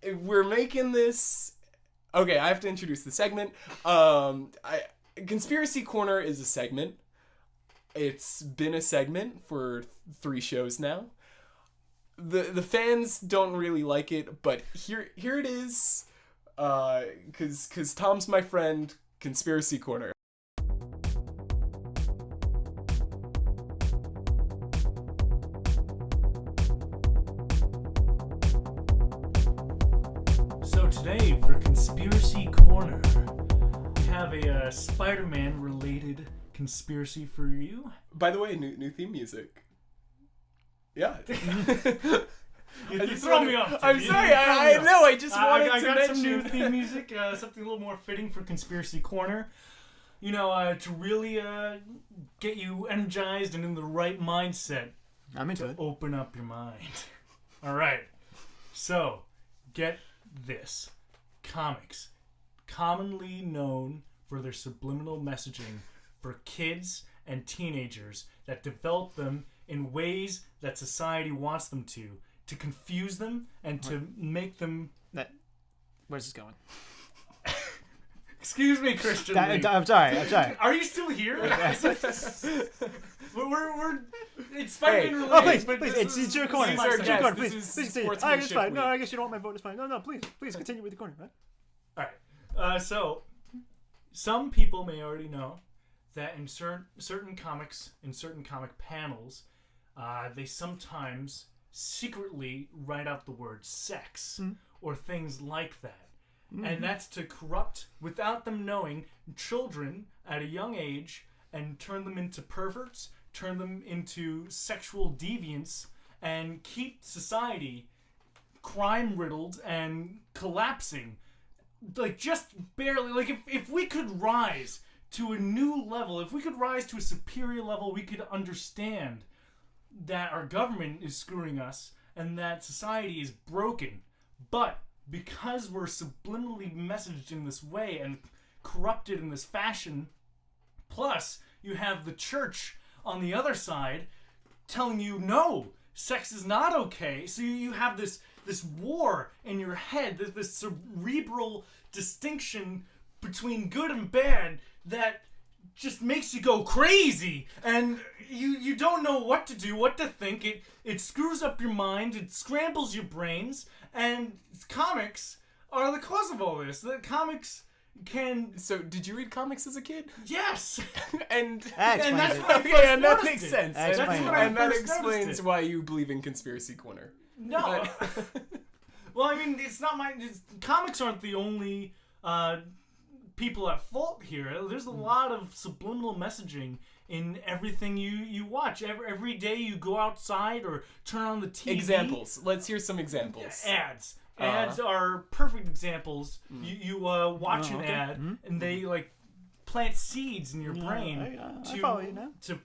we're making this. Okay, I have to introduce the segment. Conspiracy Corner is a segment. It's been a segment for 3 shows now. The fans don't really like it, but here it is. Cause Tom's my friend. Conspiracy Corner. So today for Conspiracy Corner, we have a Spider-Man related conspiracy for you. By the way, new theme music. Yeah. You throw me off. I'm sorry. I know. I just wanted I to got mention some new theme music, something a little more fitting for Conspiracy Corner. You know, to really get you energized and in the right mindset. I'm into it. Open up your mind. All right. So, get this. Comics, commonly known for their subliminal messaging for kids and teenagers that develop them in ways that society wants them to confuse them and to make them... Where's this going? Excuse me, Christian. I'm sorry. Are you still here? we're it's Spider-Man related. Oh, please, but it's your corner. These are It's your corner. guests. Please This is continue. It's sportsmanship fine. No, week. I guess you don't want my vote. It's fine. No, please continue with the corner. Right? All right. So, some people may already know that in certain comics, in certain comic panels, they sometimes secretly write out the word sex or things like that. And that's to corrupt, without them knowing, children at a young age and turn them into perverts, turn them into sexual deviants, and keep society crime-riddled and collapsing. Like, just barely. Like, if we could rise to a new level, if we could rise to a superior level, we could understand that our government is screwing us and that society is broken. But because we're subliminally messaged in this way and corrupted in this fashion, plus you have the church on the other side telling you, no, sex is not okay. So you have this war in your head, this cerebral distinction between good and bad that just makes you go crazy, and you don't know what to do, what to think. It screws up your mind, it scrambles your brains, and comics are the cause of all this. The comics can... So, did you read comics as a kid? Yes! and that's when I first and that noticed makes it. sense. That's when And I that first explains noticed it. why you believe in Conspiracy Corner. No. Well, I mean, it's not comics aren't the only people at fault here. There's a lot of subliminal messaging in everything you watch. Every day you go outside or turn on the TV. Examples. Let's hear some examples. Ads. Ads are perfect examples. You watch an ad and they like plant seeds in your brain I follow you now. to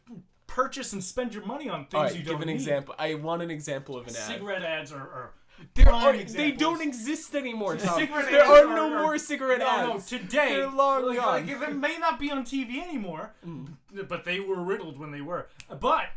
purchase and spend your money on things All right, you don't give an need. example. I want an example of an ad. Cigarette ads are They examples. don't exist anymore, Tom. Cigarette There ads are no more cigarette No, ads. today. They're long like, gone. Like, they may not be on TV anymore, but they were riddled when they were. But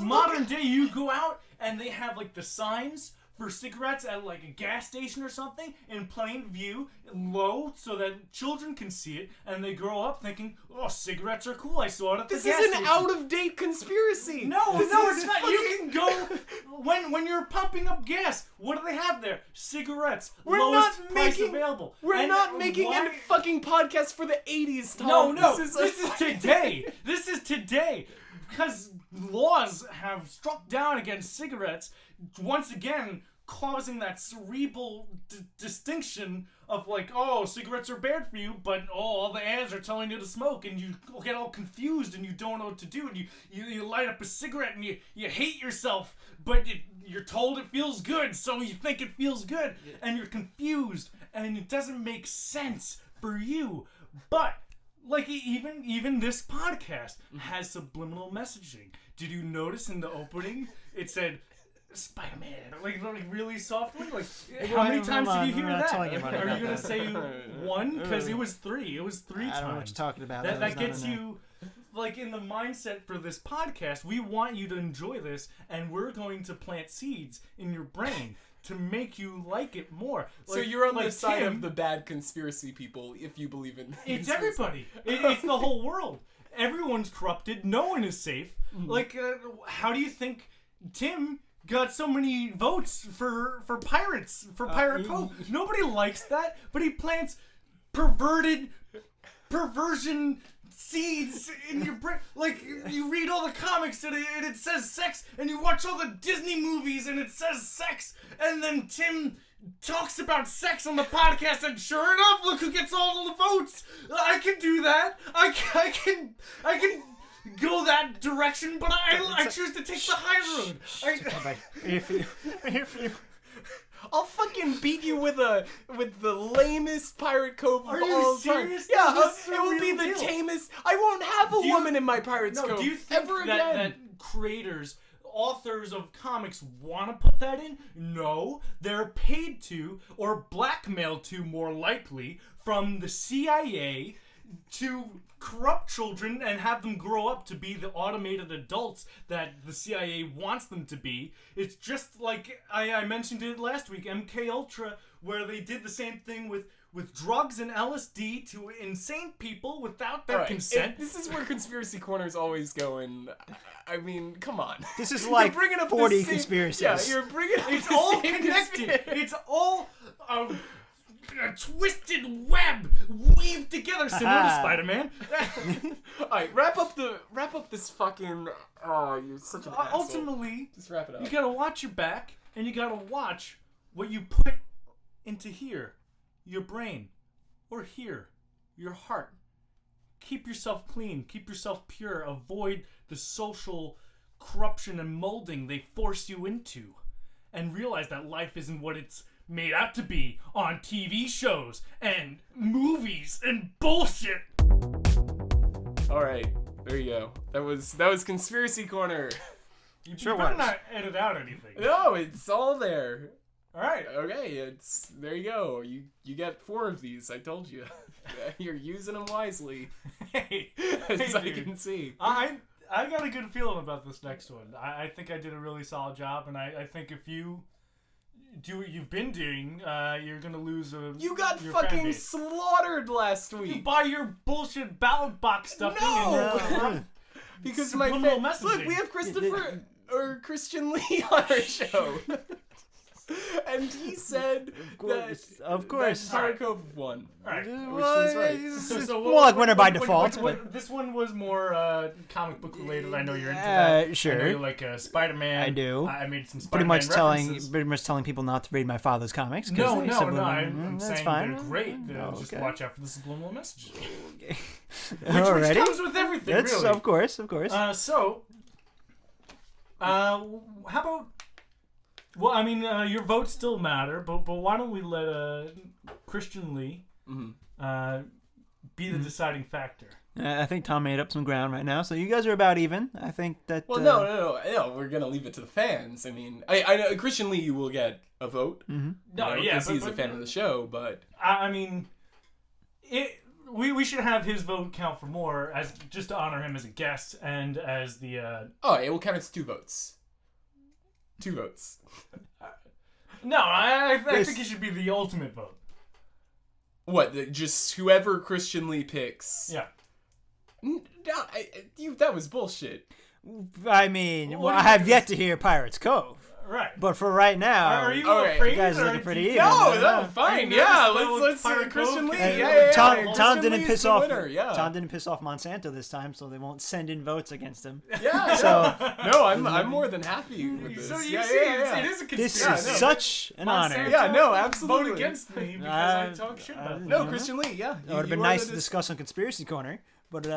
modern day, you go out and they have like the signs for cigarettes at like a gas station or something in plain view, low, so that children can see it, and they grow up thinking, oh, cigarettes are cool. I saw it at the gas station. This is an out-of-date conspiracy. No, it's not. You can go when you're pumping up gas. What do they have there? Cigarettes. Lowest price available. We're not making a fucking podcast for the 80s, Tom. No, this is today. This is today. Because laws have struck down against cigarettes, once again causing that cerebral distinction of like, oh, cigarettes are bad for you, but all the ads are telling you to smoke, and you get all confused and you don't know what to do, and you light up a cigarette and you hate yourself, but you're told it feels good, so you think it feels good, and you're confused, and it doesn't make sense for you. But like even this podcast has subliminal messaging. Did you notice in the opening it said Spider-Man, like really softly? Like how many times did you hear that? Are you gonna say one? Because it was three. It was three times. I don't know what you're talking about. That gets you like in the mindset for this podcast. We want you to enjoy this, and we're going to plant seeds in your brain to make you like it more. So you're on the side of the bad conspiracy people if you believe in it's everybody. It's the whole world. Everyone's corrupted. No one is safe. Like, how do you think Tim got so many votes for pirates, for Pirate Pope? Nobody likes that, but he plants perversion seeds in your brain. Like, you read all the comics and it says sex, and you watch all the Disney movies and it says sex, and then Tim talks about sex on the podcast, and sure enough, look who gets all the votes. I can do that. I can go that direction, but I choose to take the high road. I'm here for you. I'll fucking beat you with the lamest Pirate Cove of all time. Are you serious? Yeah, it will be the tamest. I won't have a woman in my Pirate's Cove do you think ever again. That creators, authors of comics want to put that in? No, they're paid to, or blackmailed to more likely, from the CIA to corrupt children and have them grow up to be the automated adults that the CIA wants them to be. It's just like I mentioned it last week, MK Ultra, where they did the same thing with drugs and LSD to insane people without their consent. This is where Conspiracy Corner's always going. I mean, come on. This is like 40 conspiracies. Yeah, you're bringing up it's all connected. It's all a twisted web weaved together, similar to Spider-Man. Alright, wrap up this fucking. Oh, you're such an asshole. Ultimately, just wrap it up. You gotta watch your back, and you gotta watch what you put into here, your brain, or here, your heart. Keep yourself clean. Keep yourself pure. Avoid the social corruption and molding they force you into, and realize that life isn't what it's made out to be on TV shows and movies and bullshit. All right, there you go. That was Conspiracy Corner. You better not edit out anything. No, it's all there. All right. Okay, there you go. You get 4 of these. I told you. You're using them wisely. Hey, as I can see. I got a good feeling about this next one. I think I did a really solid job, and I think if you do what you've been doing, you're gonna lose You got fucking slaughtered last week. You buy your bullshit ballot box stuff. No! Because my look, we have Christian Lee on our show. And he said of course. Pirate Cove won. Right. Which was right. So more like winner by default. This one was more comic book related. I know you're into that. Sure. I know you like Spider-Man. I do. I made some Spider-Man references. Pretty much telling people not to read my father's comics. No. I'm saying fine. they're great. Just watch out for the subliminal messages. Okay. Which comes with everything, really. Of course. How about... Well, I mean, your votes still matter, but why don't we let Christian Lee be the deciding factor? I think Tom made up some ground right now, so you guys are about even. I think that... Well, no, we're going to leave it to the fans. I mean, I know Christian Lee will get a vote. Mm-hmm. No, because he's a fan of the show, but... I mean, we should have his vote count for more, just to honor him as a guest and as the... Oh, it will count as 2 votes. 2 votes. No, I think it should be the ultimate vote. What? Just whoever Christian Lee picks. Yeah. No, that was bullshit. I mean, What I do you have think yet to hear Pirates Cove. Right. But for right now, Are you Alright. afraid? you guys are or looking do pretty you- even. No, fine. you Yeah, nervous let's about see Christian Pirate Lee. Cove? Yeah. Tom Christian didn't Lee's piss the off. winner, yeah. Tom didn't piss off Monsanto this time, so they won't send in votes against him. Yeah. So- no, I'm more than happy with this. So you yeah, see, yeah. It is a This conspiracy. is such an honor. Monsanto Yeah, no, absolutely. Vote against me because I talk shit about them. No, Christian Lee. Yeah. It would have been nice to discuss on Conspiracy Corner, but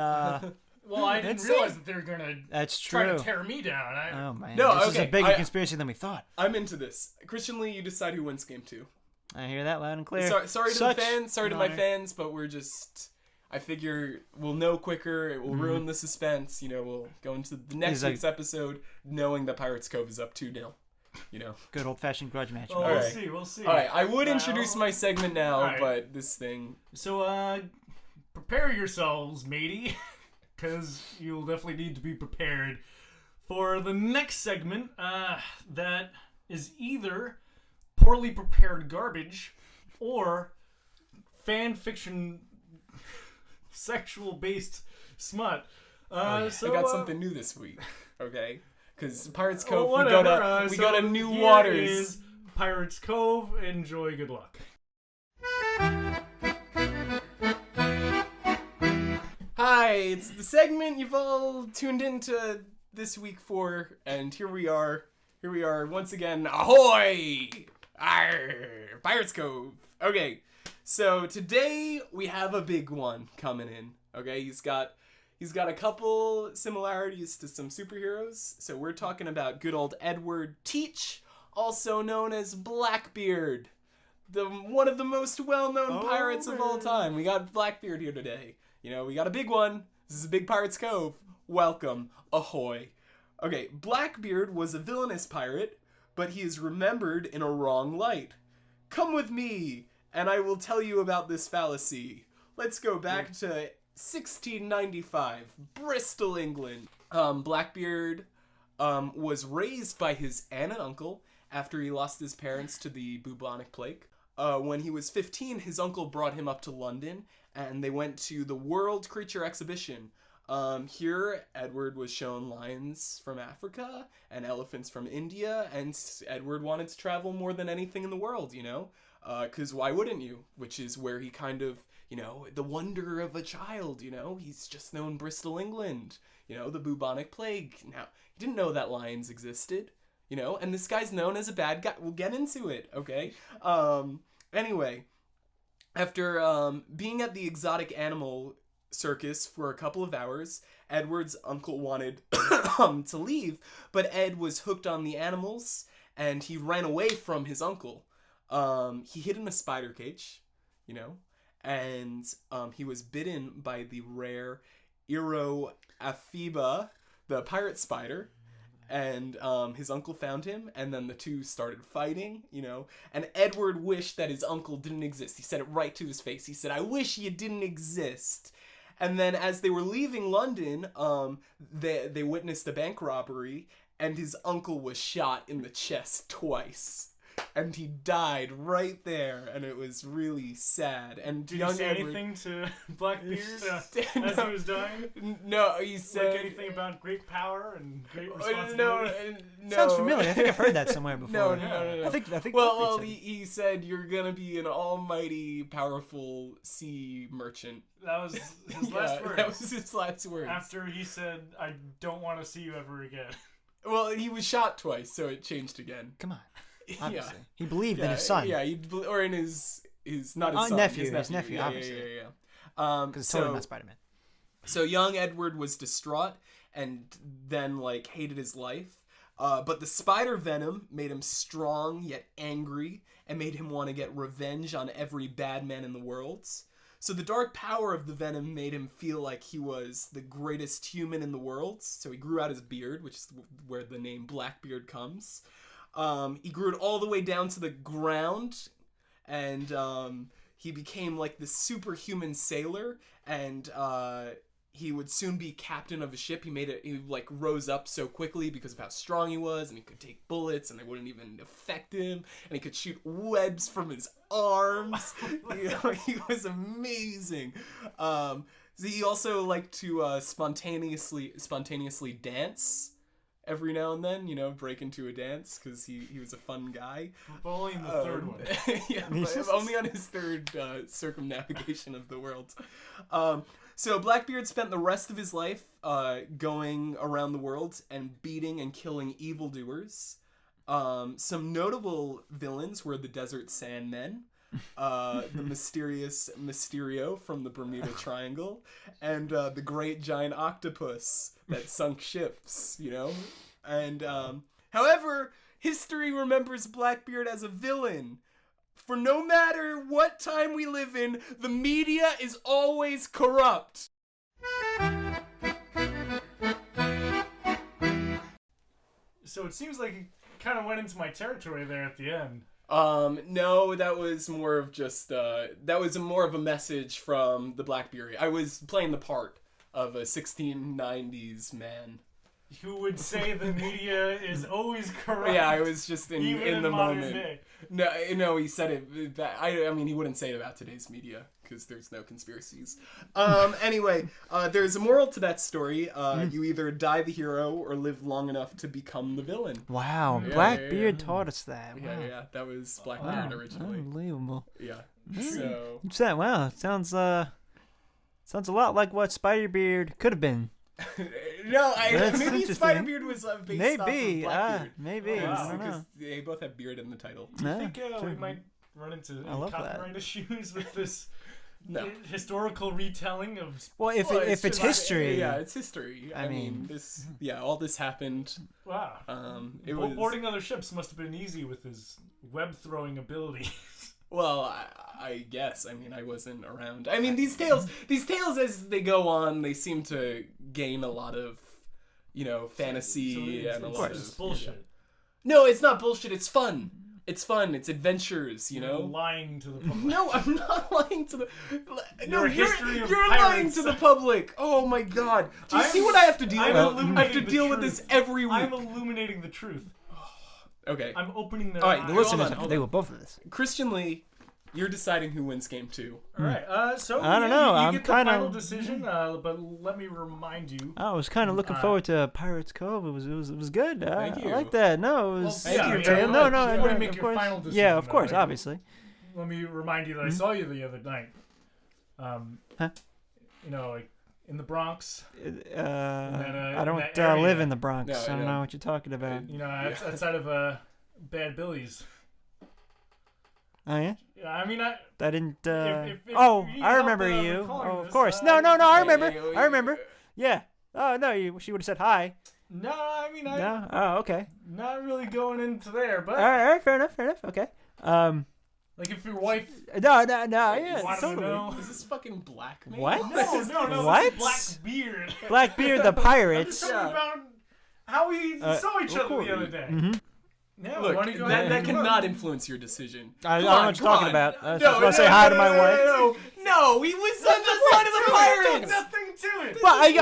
Well, I didn't That's realize it. that they were gonna that's try true. to tear me down. Oh man, No, this is a okay, bigger I- conspiracy than we thought. I'm into this. Christian Lee, you decide who wins game 2. I hear that loud and clear. Sorry to Such the fans. Sorry to an my honor. fans, but we're just. I figure we'll know quicker. It will ruin the suspense. You know, we'll go into the next He's like- week's episode knowing that Pirates Cove is up 2-0. You know. Good old fashioned grudge match. Oh, man. we'll Alright. see. We'll see. All right, I would Well, introduce my segment now, alright. but this thing. So, prepare yourselves, matey, because you'll definitely need to be prepared for the next segment. That is either poorly prepared garbage or fan fiction sexual-based smut. So I got something new this week. Okay, because Pirates well, Cove, whatever, we so got a new here waters. is Pirates Cove. Enjoy. Good luck. Hi, it's the segment you've all tuned into this week for, and here we are. Here we are once again. Ahoy! Arr, Pirates Cove. Okay, so today we have a big one coming in. Okay, he's got a couple similarities to some superheroes. So we're talking about good old Edward Teach, also known as Blackbeard, one of the most well-known pirates of all time. We got Blackbeard here today. You know, we got a big one. This is a big Pirates Cove. Welcome. Ahoy. Okay, Blackbeard was a villainous pirate, but he is remembered in a wrong light. Come with me, and I will tell you about this fallacy. Let's go back to 1695, Bristol, England. Blackbeard was raised by his aunt and uncle after he lost his parents to the bubonic plague. When he was 15, his uncle brought him up to London, and they went to the World Creature Exhibition. Here, Edward was shown lions from Africa and elephants from India, and Edward wanted to travel more than anything in the world, you know? Because why wouldn't you? Which is where he kind of, you know, the wonder of a child, you know? He's just known Bristol, England, you know, the bubonic plague. Now, he didn't know that lions existed, you know? And this guy's known as a bad guy. We'll get into it, okay? Anyway, after being at the exotic animal circus for a couple of hours, Edward's uncle wanted to leave, but Ed was hooked on the animals, and he ran away from his uncle. He hid in a spider cage, you know, and he was bitten by the rare Ep5, the pirate spider. And his uncle found him, and then the two started fighting, you know. And Edward wished that his uncle didn't exist. He said it right to his face. He said, "I wish you didn't exist." And then as they were leaving London, they witnessed a bank robbery, and his uncle was shot in the chest twice. And he died right there, and it was really sad. And Did you say anything to Blackbeard as he was dying? No, he said... Like anything about great power and great No, responsibility? no. Sounds familiar. I think I've heard that somewhere before. No. I think. Well, he said you're gonna be an almighty, powerful sea merchant. That was his last words. That was his last words. After he said, "I don't want to see you ever again." Well, he was shot twice, so it changed again. Come on. Obviously. Yeah. He believed in his son. Yeah, or in his not his son, nephew, his his nephew, yeah, obviously. Yeah. Because it's totally not Spider-Man. So young Edward was distraught and then like hated his life. But the spider venom made him strong yet angry and made him want to get revenge on every bad man in the world. So the dark power of the venom made him feel like he was the greatest human in the world. So he grew out his beard, which is where the name Blackbeard comes. He grew it all the way down to the ground, and he became like this superhuman sailor, and he would soon be captain of a ship. He like rose up so quickly because of how strong he was, and he could take bullets and they wouldn't even affect him, and he could shoot webs from his arms. He was amazing. So he also liked to spontaneously dance every now and then, break into a dance, because he was a fun guy. But only in the third one. Yeah, but only on his third circumnavigation of the world. So Blackbeard spent the rest of his life going around the world and beating and killing evildoers. Some notable villains were the Desert Sandmen, the mysterious Mysterio from the Bermuda Triangle, and the great giant octopus that sunk ships, And, however, history remembers Blackbeard as a villain. For no matter what time we live in, the media is always corrupt. So it seems like it kind of went into my territory there at the end. No, that was more of just, more of a message from the Blackbeard. I was playing the part of a 1690s man. Who would say the media is always corrupt? Yeah, I was just in the moment. Day. No, he said it. I mean, he wouldn't say it about today's media because there's no conspiracies. Anyway, there's a moral to that story. You either die the hero or live long enough to become the villain. Wow, Blackbeard taught us that. Wow. Yeah, that was Blackbeard originally. Unbelievable. Yeah. So. Wow, sounds a lot like what Spiderbeard could have been. No, That's maybe interesting. Spiderbeard was based off of Blackbeard. Maybe. Oh, wow. I don't know. Because they both have beard in the title. I think we might run into copyright issues with this historical retelling of... Well, if it's history... Yeah, it's history. I mean, all this happened. Wow. Boarding other ships must have been easy with his web-throwing ability. Well, I guess. I mean, I wasn't around. I mean, these tales as they go on, they seem to gain a lot of, fantasy and a lot of... It's bullshit. Yeah. No, it's not bullshit. It's fun. It's fun. It's adventures, You're lying to the public. No, I'm not lying to the... You're lying to the public. Oh, my God. Do you see what I have to deal with? I have to deal with this every week. I'm illuminating the truth. Okay. I'm opening their eyes. The listeners, they will both of this. Christian Lee, you're deciding who wins game 2. All right. So I don't know. You I'm get the kind final decision, but let me remind you. I was kind of looking forward to Pirates Cove. It was good. Thank you. I like that. No, it was. Thank you, Tim. No, You want to make of your course. final decision. Yeah, of course, right? obviously. Let me remind you that I saw you the other night. Huh? Like in the Bronx. I don't area. live in the Bronx. No, I don't know what you're talking about. Outside of Bad Billy's. Oh yeah. Yeah, I mean, I didn't. if I help remember the you. recording Oh, of this, course. No. I remember. yeah, I remember. Yeah. Oh no, she would have said hi. No, I mean, No. Oh, okay. not really going into there, but All right. Fair enough. Okay. like if your wife No. Yeah. wanted to Totally. know. Is this fucking Blackmail? What? No, What? this is Blackbeard. Blackbeard the I'm Pirates. just talking about how we saw each other the other day. Mm-hmm. Yeah, Look, why don't you go ahead that and cannot influence your decision. I don't Come know on, what you're come talking on. about. I was No, just going to say hi to my wife. No, he was on the side of the Pirates. Nothing to it. Well, I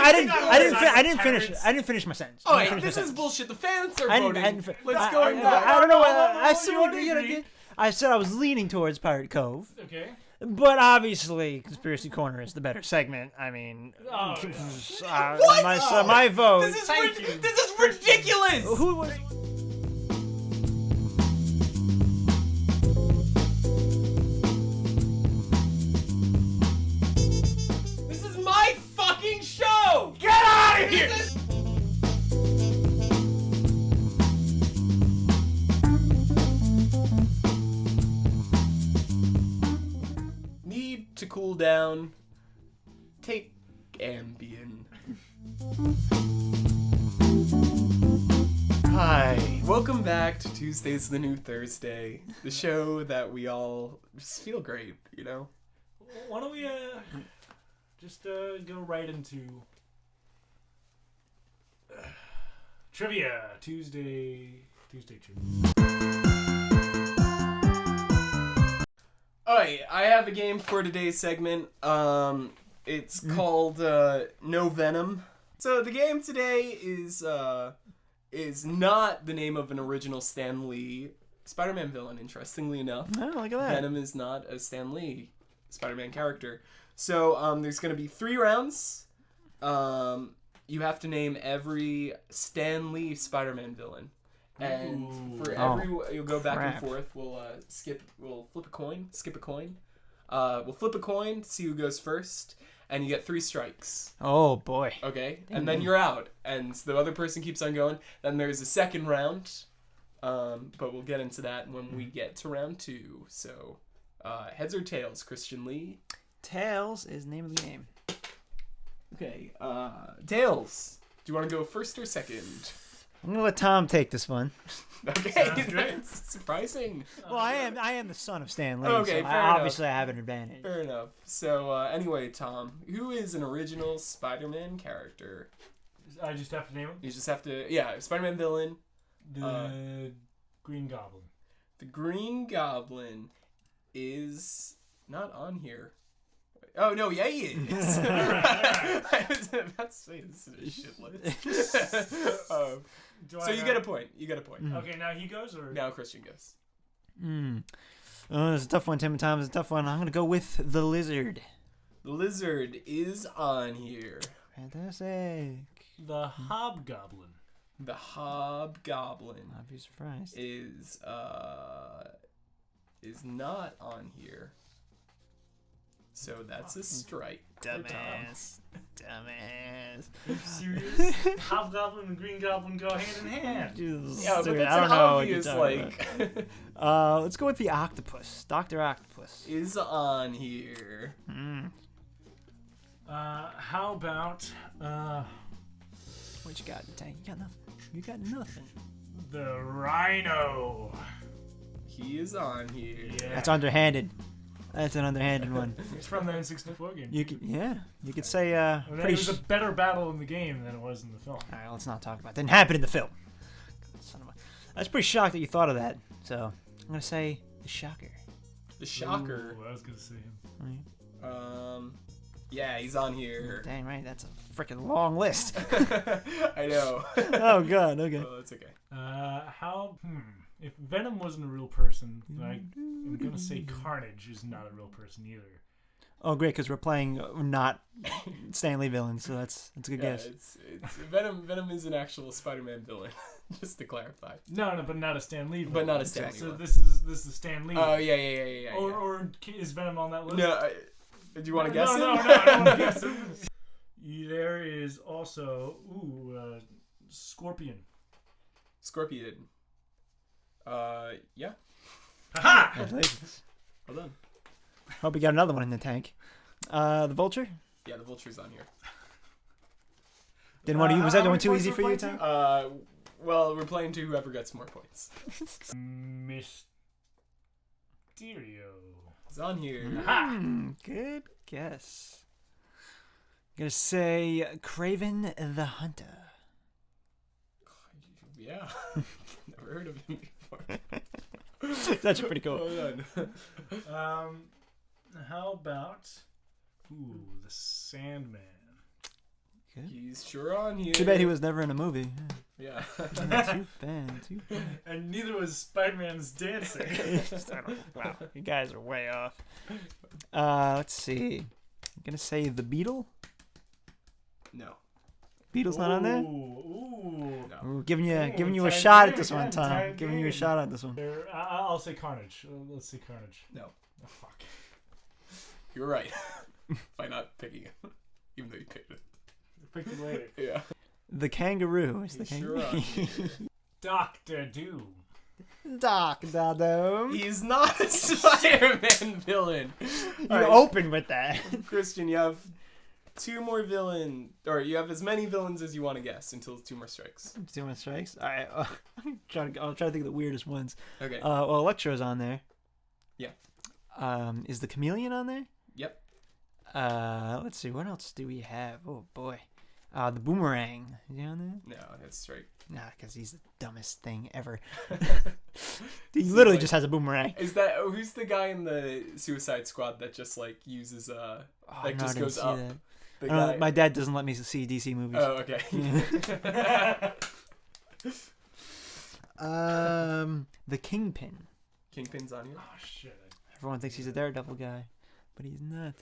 didn't finish. Pirates. I didn't finish my sentence. All right, this is bullshit. The fans are voting. Let's go and vote. I don't know. I you still, already agreed. I said I was leaning towards Pirate Cove, Okay. but obviously, Conspiracy Corner is the better segment. I mean, Oh, What? my vote. This is Thank you. ridiculous. Who was? This is my fucking show. Get out of here. Need to cool down. Take Ambien. Hi, welcome back to Tuesday's the New Thursday, the show that we all just feel great, Why don't we just go right into trivia Tuesday trivia. Alright, I have a game for today's segment. It's called No Venom. So the game today is not the name of an original Stan Lee Spider-Man villain, interestingly enough. Oh, look at that. Venom is not a Stan Lee Spider-Man character. So there's going to be 3 rounds. You have to name every Stan Lee Spider-Man villain. And for every... You'll go back and forth. We'll flip a coin. Skip a coin. We'll flip a coin to see who goes first. And you get 3 strikes. Oh, boy. Okay? And then you're out. And the other person keeps on going. Then there's a second round. But we'll get into that when we get to round 2. So, heads or tails, Christian Lee? Tails is the name of the game. Okay. Tails. Do you want to go first or second? I'm going to let Tom take this one. Okay. That's surprising. Well, I am the son of Stan Lee, Okay, so fair enough. obviously I have an advantage. Fair enough. So, anyway, Tom, who is an original Spider-Man character? I just have to name him? You just have to... Yeah, Spider-Man villain. The Green Goblin. The Green Goblin is not on here. Oh, no, yeah, he is. I was about to say, this is a shit list. So you get a point. You get a point. Okay, now he goes, or... Now Christian goes. Oh, it's a tough one, Tim and Tom. It's a tough one. I'm going to go with the Lizard. The Lizard is on here. Fantastic. The Hobgoblin. The Hobgoblin I'd be surprised. is not on here. So that's a strike. Dumbass. Dumbass. Are you serious? Hobgoblin and Green Goblin go hand in hand. Yeah, but Dude, that's I don't an know what obvious, you're like... let's go with the Octopus. Dr. Octopus. is on here. How about, What you got, Tank? You got nothing. You got nothing. the Rhino? He is on here. Yeah. That's underhanded. That's an underhanded one. It's from the N64 game. You could say It pretty. was a better battle in the game than it was in the film. All right, let's not talk about it. Didn't happen in the film. Son of a... I was pretty shocked that you thought of that. So I'm gonna say the Shocker. The Shocker. Ooh, I was gonna say him. Yeah, he's on here. Dang right, that's a freaking long list. I know. Oh god, okay. Oh, that's okay. If Venom wasn't a real person, I'm gonna say Carnage is not a real person either. Oh great, because we're playing not Stan Lee villains, so that's a good guess. It's Venom is an actual Spider-Man villain, just to clarify. No, but not a Stan Lee. But not a Stan Lee. So one. this is Stan Lee. Oh yeah. Or is Venom on that list? No, do you want to guess him? No, I don't want to guess him. There is also Scorpion. Scorpion. Yeah. Ha! Congratulations. Well done. Hope we got another one in the tank. The Vulture? Yeah, the Vulture's on here. Didn't want to. Was that how one many too points easy we're for you, playing Tank? Well, we're playing to whoever gets more points. Mysterio. It's on here. Good guess. I'm gonna say Craven the Hunter. Yeah. Never heard of him before. That's pretty cool. Hold on. How about the Sandman? Good. He's sure on here. Too bad he was never in a movie. Yeah. Too bad. Too bad. And neither was Spider-Man's dancing. Wow, you guys are way off. Let's see. I'm gonna say the Beetle. No. Beetle's not on there. Ooh. No. We're giving you a tied shot at game this one, again, Tom. tied Giving you a game. shot at this one. I'll say Carnage. Let's say Carnage. No. Oh, fuck. You're right. By not picking it. Even though you picked it. Pick it later. Yeah. The Kangaroo is the He's sure Kangaroo. on here. Doctor Doom. Doc Doom. He's not a Spider-Man villain. You All right, open with that. Christian, you have 2 more villains, or you have as many villains as you want to guess until 2 more strikes. 2 more strikes. All right. I'll try to think of the weirdest ones. Okay. Well, Electro's on there. Yeah. Is the Chameleon on there? Yep. Let's see. What else do we have? Oh boy. The Boomerang. Is he on there? No, that's straight. Nah, because he's the dumbest thing ever. He literally just has a boomerang. Is that who's the guy in the Suicide Squad that just like uses like just goes up? The guy. My dad doesn't let me see DC movies. Oh, okay. The Kingpin. Kingpin's on here. Oh shit. Everyone thinks he's a Daredevil guy, but he's not.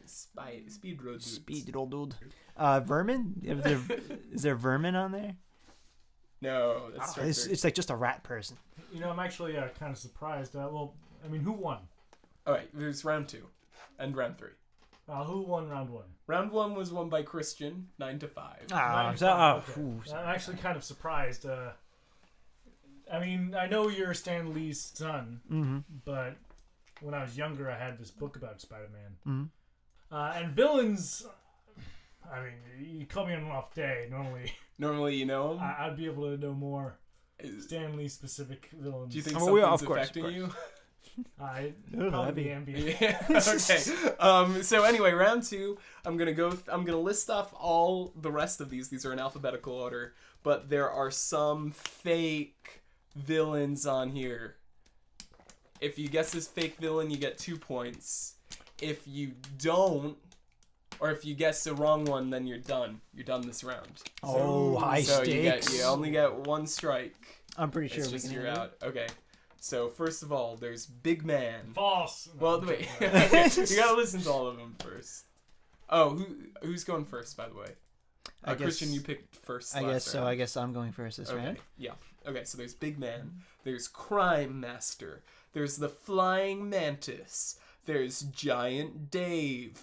Speed road dude. Speed road dude. Vermin? Is there Vermin on there? No, that's it's like just a rat person. You know, I'm actually kind of surprised. Well, I mean, who won? All right, there's round 2 and round 3. Who won round 1? Round 1 was won by Christian, 9-5. I'm actually kind of surprised. I mean, I know you're Stan Lee's son, but when I was younger, I had this book about Spider-Man. And villains, I mean, you call me on an off day. Normally, you know him? I'd be able to know more Stan Lee specific villains. Do you think something's affecting you? Probably the NBA. Yeah, okay. So anyway, round 2, I'm gonna list off all the rest of these. These are in alphabetical order, but there are some fake villains on here. If you guess this fake villain, you get 2 points. If you don't, or if you guess the wrong one, then you're done. You're done this round. High stakes. You only get 1 strike. I'm pretty sure it's just you're out. Okay. So first of all, there's Big Man. False. Well, wait. Okay. You gotta listen to all of them first. Oh, who's going first, by the way? I guess, Christian, you picked first. I guess so. I guess I'm going first this round. Yeah. Okay. So there's Big Man. There's Crime Master. There's the Flying Mantis. There's Giant Dave.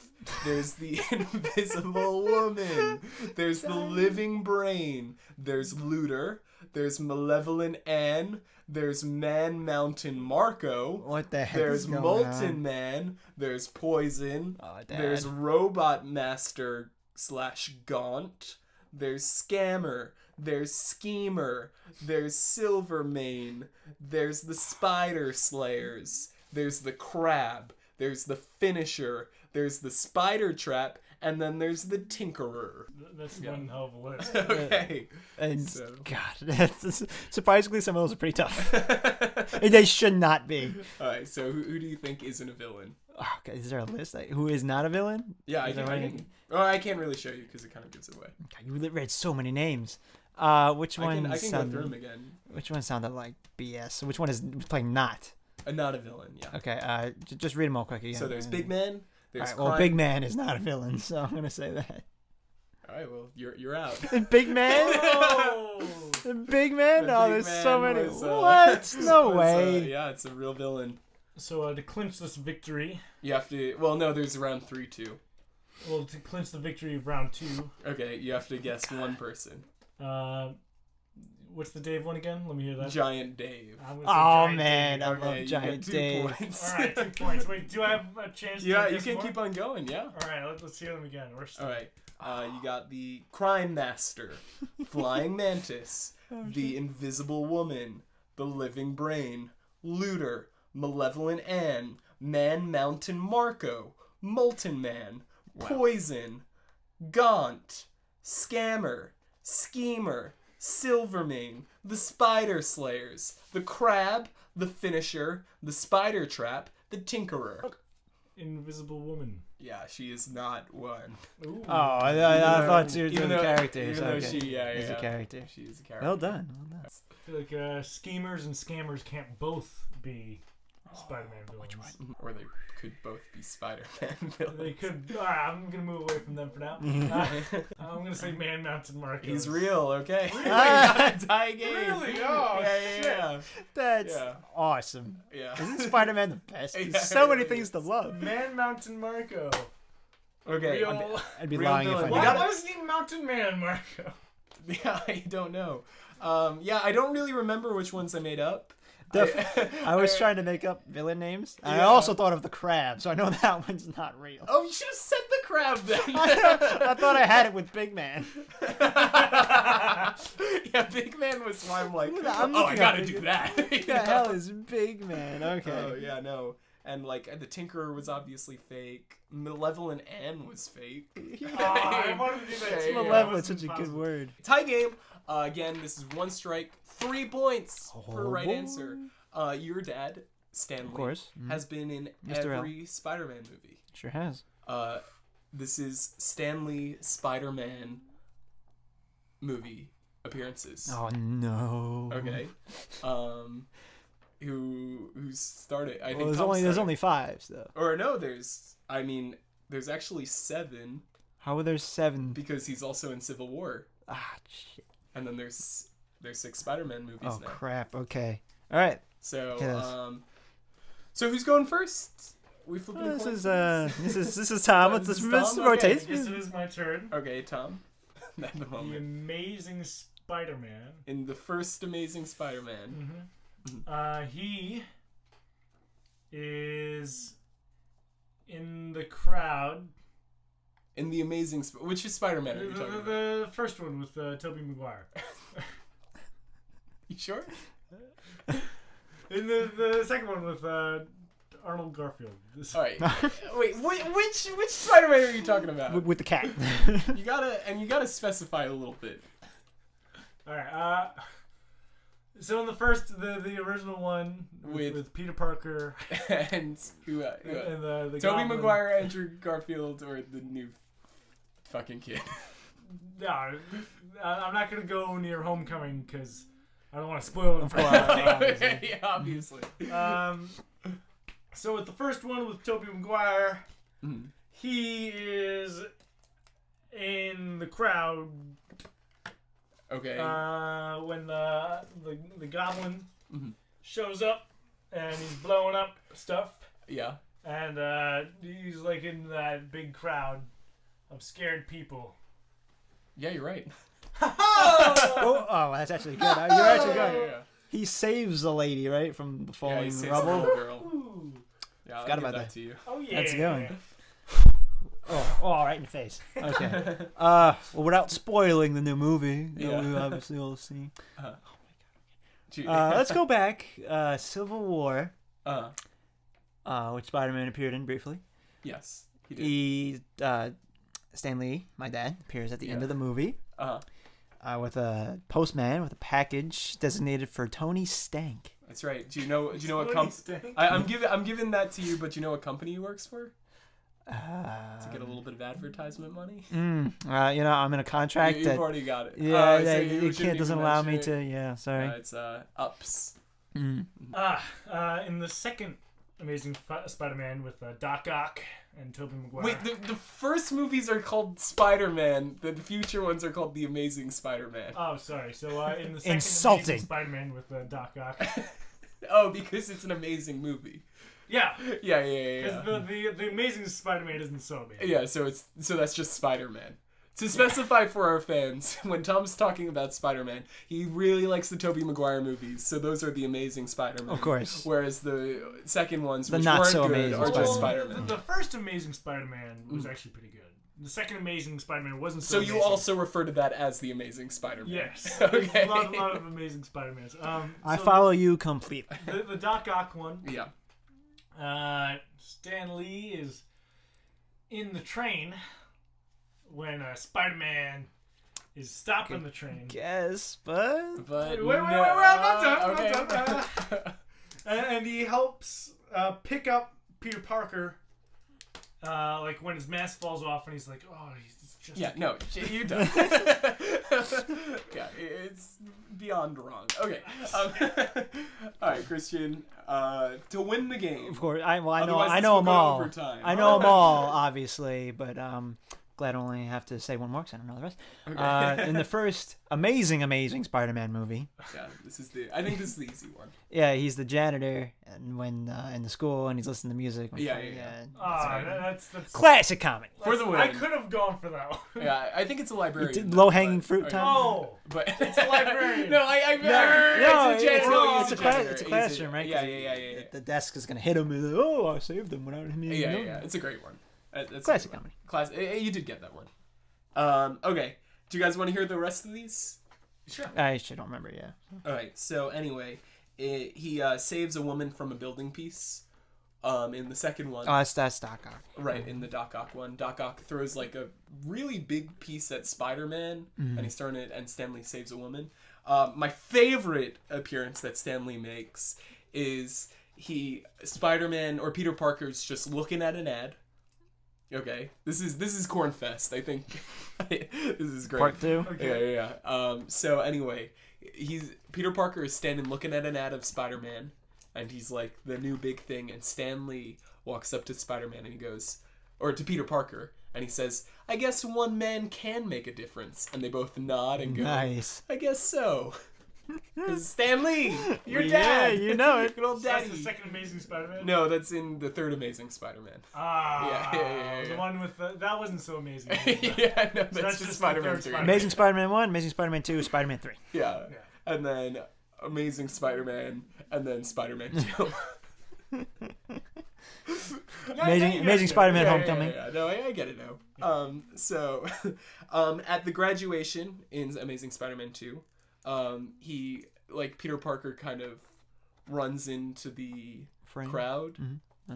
There's the Invisible Woman. There's the Living Brain. There's Looter. There's Malevolent Anne. There's Man Mountain Marco. What the heck There's is going Molten on? Man. There's Poison. Oh, there's Robot Master / Gaunt. There's Scammer. There's Schemer. There's Silvermane. There's the Spider Slayers. There's the Crab. There's the Finisher. There's the Spider Trap. And then there's the Tinkerer. That's one hell of a list. Okay. And God, surprisingly, some of those are pretty tough. They should not be. All right. So who do you think isn't a villain? Oh, okay, is there a list? Who is not a villain? Yeah, I can't really show you because it kind of gives it away. God, you read so many names. Which one? I can go through them again. Which one sounded like BS? Which one is playing not? Not a villain. Yeah. Okay. Just read them all quick again. So there's Big Man. There's well, Big Man is not a villain, so I'm gonna say that. All right. Well, you're out. Big Man. The Big Man. There's so many. What? No way. Yeah, it's a real villain. So to clinch this victory, you have to. Well, no, there's round 3 too. Well, to clinch the victory of round 2. Okay, you have to guess one person. What's the Dave one again? Let me hear that. Giant Dave. Oh man, I love Giant Dave. All right, 2 points. Wait, do I have a chance? Yeah, to you can keep on going. Yeah. All right, let's hear them again. All right. You got the Crime Master, Flying Mantis, the Invisible Woman, the Living Brain, Looter, Malevolent Anne, Man Mountain Marco, Molten Man, Poison, Gaunt, Scammer, Schemer, Silvermane, the Spider Slayers, the Crab, the Finisher, the Spider Trap, the Tinkerer. Invisible Woman. Yeah, she is not one. Ooh. Oh, I thought she was a character. Even though she, is a character. She is a character. Well done. I feel like schemers and scammers can't both be Spider-Man villains. Which one? Or they could both be Spider-Man villains. They could. All right, I'm gonna move away from them for now. I'm gonna say Man Mountain Marco. He's real, okay? Really? Not a tie game. Really? Oh, shit. Yeah. That's awesome. Yeah. Isn't Spider-Man the best? There's Yeah, so many really things to love. Man Mountain Marco. Okay. I'd be Real lying villain. if I You did. gotta- Why was he Mountain Man Marco? Yeah, I don't know. I don't really remember which ones I made up. I was trying to make up villain names. I also thought of the Crab, so I know that one's not real. Oh, you should have said the Crab then. I thought I had it with Big Man. Yeah, Big Man was why I'm like, I'm I looking gotta up do Big- that. What the hell is Big Man? Okay. Oh, yeah, no. and like the Tinkerer was obviously fake. Malevolent Anne was fake. I wanted to do that too. Malevolent's such a good word. Tie game. Again, this is 1 strike, 3 points per right boy. answer. Your dad, Stanley, Of course. has been in Mr. L. every Spider-Man movie. Sure has. This is Stanley Spider-Man movie appearances. Oh no. Okay. Who started? I think Well, Tom there's started. only 5, so. Or no, there's actually 7 How are there 7? because he's also in Civil War, Ah, shit. and then there's 6 Spider-Man movies Oh now. crap. Okay. All right. So Yes. So who's going first? We flipping a This coin? is Tom. Let's This is let's Tom? rotate. Okay, I guess it is my turn. Okay, Tom. At the The moment, Amazing Spider-Man. in the first Amazing Spider-Man. He is in the crowd. In the Amazing, which is Spider-Man are you talking about? The first one with Tobey Maguire. You sure? In the second one with Arnold Garfield. All right. Wait, which Spider-Man are you talking about? With the cat. You gotta specify a little bit. All right. So in the first, the original one with Peter Parker And who? and the Tobey Goblin. Maguire, Andrew Garfield, or the new fucking kid? No, I'm not gonna go near Homecoming because I don't want to spoil it for you. Yeah, obviously. So with the first one with Tobey Maguire, Mhm. he is in the crowd Okay. when the Goblin Mhm. shows up and he's blowing up stuff, Yeah. and he's like in that big crowd of scared people. Yeah, you're right. oh, that's actually good. You're actually good. Yeah. He saves the lady, right, from the Yeah, falling he saves the rubble. little girl. Ooh. Yeah, I'll Forgot give about that that. to you. Oh yeah. That's going. Oh, right in the face. Okay. Well, without spoiling the new movie that Yeah. we obviously all see. Gee. Let's go back. Civil War, which Spider-Man appeared in briefly. Yes, he did. Stan Lee, my dad, appears at the end Yeah. of the movie with a postman with a package designated for Tony Stank. That's right. Do you know what Tony company? Stank. I'm giving that to you, but you know what company he works for? To get a little bit of advertisement money. I'm in a contract You've that already got it. yeah, So that you it shouldn't doesn't even allow me mention to. it. Yeah, sorry. It's Ups. In the second Amazing Spider-Man with Doc Ock and Tobey Maguire. Wait, the first movies are called Spider-Man. The future ones are called The Amazing Spider-Man. Oh, sorry. So in the second Insulting. Amazing Spider-Man with Doc Ock. Oh, because it's an amazing movie. Yeah. Yeah. Because the Amazing Spider-Man isn't so big. Yeah, so that's just Spider-Man. To specify for our fans, when Tom's talking about Spider-Man, he really likes the Tobey Maguire movies, so those are the Amazing Spider-Man. Of course. Whereas the second ones, The which not weren't so good, amazing are just Well, Spider-Man. the first Amazing Spider-Man was actually pretty good. The second Amazing Spider-Man wasn't so So you amazing. also refer to that as the Amazing Spider-Man? Yes. Okay. There's a lot of Amazing Spider-Mans. I so follow you completely. The Doc Ock one. Yeah. Stan Lee is in the train when Spider-Man is stopping the train. Guess, but But Wait, I'm not done. okay. I'm not done. And he helps pick up Peter Parker, like when his mask falls off, and he's like, "Oh, he's just." Yeah, no, you're done. Yeah, it's beyond wrong. Okay. All right, Christian. To win the game. of course, I know Otherwise, I this know will them go all. overtime. I know them all, obviously, but glad I only have to say one more because I don't know the rest. Okay. In the first amazing Spider-Man movie, Yeah, I think this is the easy one. yeah, he's the janitor, and when in the school, and he's listening to music. Yeah. That's Classic comedy. For the win. I could have gone for that one. Yeah, I think it's a librarian. Low-hanging fruit okay. time. Oh, But it's a librarian. No, I No, it's a janitor. it's a janitor. classroom, right? 'Cause Yeah. The desk is gonna hit him. And, oh, I saved him without him. even knowing. Yeah. It's a great one. That's Classic a good one. comedy. You did get that one. Okay. Do you guys want to hear the rest of these? Sure. I actually don't remember. Yeah. All right. So anyway, he saves a woman from a building piece In the second one, Oh, that's Doc Ock. right, in the Doc Ock one, Doc Ock throws like a really big piece at Spider-Man, and he's throwing it, and Stan Lee saves a woman. My favorite appearance that Stan Lee makes is Spider-Man or Peter Parker's just looking at an ad. Okay, this is Cornfest. I think this is great. Part 2. Okay. Yeah. So anyway, Peter Parker is standing looking at an ad of Spider-Man, and he's like the new big thing. And Stan Lee walks up to Spider-Man and he goes, or to Peter Parker, and he says, "I guess one man can make a difference." And they both nod and go, Nice. "I guess so." Because Stan Lee, your Yeah, dad. you know it. Good old That's daddy. the second Amazing Spider-Man? No, that's in the third Amazing Spider-Man. Yeah. The one with that wasn't so amazing. Yeah, no, that's that's just just Spider-Man the 3. third Amazing Spider-Man 1, Amazing Spider-Man 2, Spider-Man 3. Yeah. And then Amazing Spider-Man, and then Spider-Man 2. Amazing Spider-Man Homecoming. Yeah. No, I get it now. So, at the graduation in Amazing Spider-Man 2, he, like, Peter Parker kind of runs into the crowd,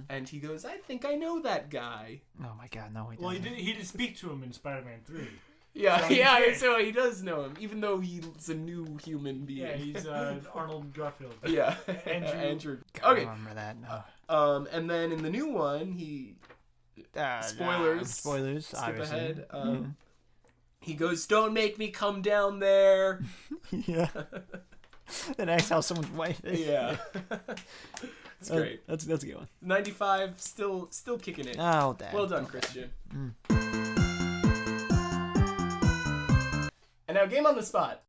and he goes, "I think I know that guy." Oh my God, no, he doesn't. Well, he did speak to him in Spider-Man 3. Yeah, so he does know him, even though he's a new human being. Yeah, he's Arnold Garfield. Yeah, Andrew. I Okay. remember that. No. And then in the new one, he spoilers. Spoilers. skip Obviously. ahead. He goes, "Don't make me come down there." Yeah. Then asks how someone's wife is. Yeah, it's great. That's a good one. 95, still kicking it. Oh, Dad. Well done, Christian. And now, game on the spot.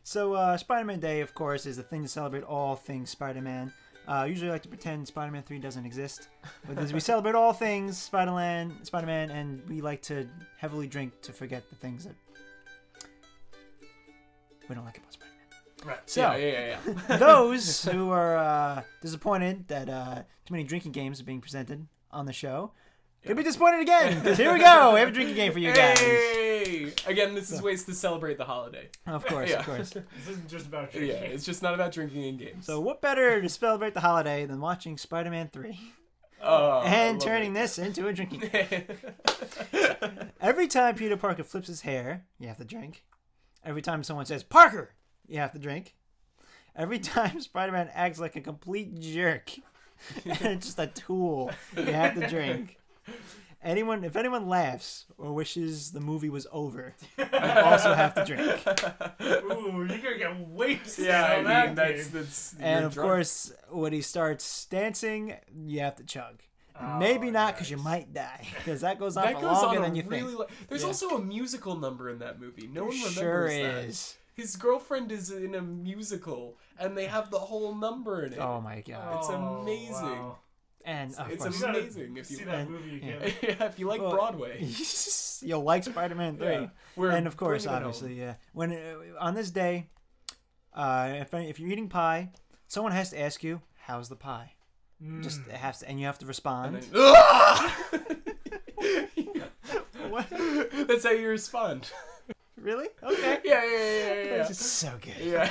So, Spider-Man Day, of course, is the thing to celebrate all things Spider-Man. Usually I like to pretend Spider-Man 3 doesn't exist. But as we celebrate all things Spider-Man, and we like to heavily drink to forget the things that we don't like about Spider-Man. Right. So, Yeah. those who are disappointed that too many drinking games are being presented on the show could be disappointed again, because here we go. We have a drinking game for you guys. Hey! Again, this is ways to celebrate the holiday. Of course, Yeah. of course. This isn't just about Yeah, drinking. it's just not about drinking in games. So what better to celebrate the holiday than watching Spider-Man 3 Oh, and turning this into a drinking game? Every time Peter Parker flips his hair, you have to drink. Every time someone says, "Parker," you have to drink. Every time Spider-Man acts like a complete jerk and it's just a tool, you have to drink. If anyone laughs or wishes the movie was over, you also have to drink. Ooh, you're gonna get wasted Yeah, on I that mean, game. that's And you're of drunk. course, when he starts dancing, you have to chug. Oh, Maybe not, because you nice. might die, because that goes on that for goes longer on than a you really think. There's also a musical number in that movie. No one remembers Sure that. is. His girlfriend is in a musical, and they have the whole number in it. Oh my God! It's amazing. Wow. And of It's course, amazing if See you that movie again. yeah, if you like Well, Broadway. you'll like Spider-Man 3. Yeah, we're And of course, bringing it home. obviously, yeah. When on this day, if you're eating pie, someone has to ask you, "How's the pie?" Just it has to, and you have to respond. And then, What? That's how you respond. Really? Okay. Yeah. This is so good. Yeah.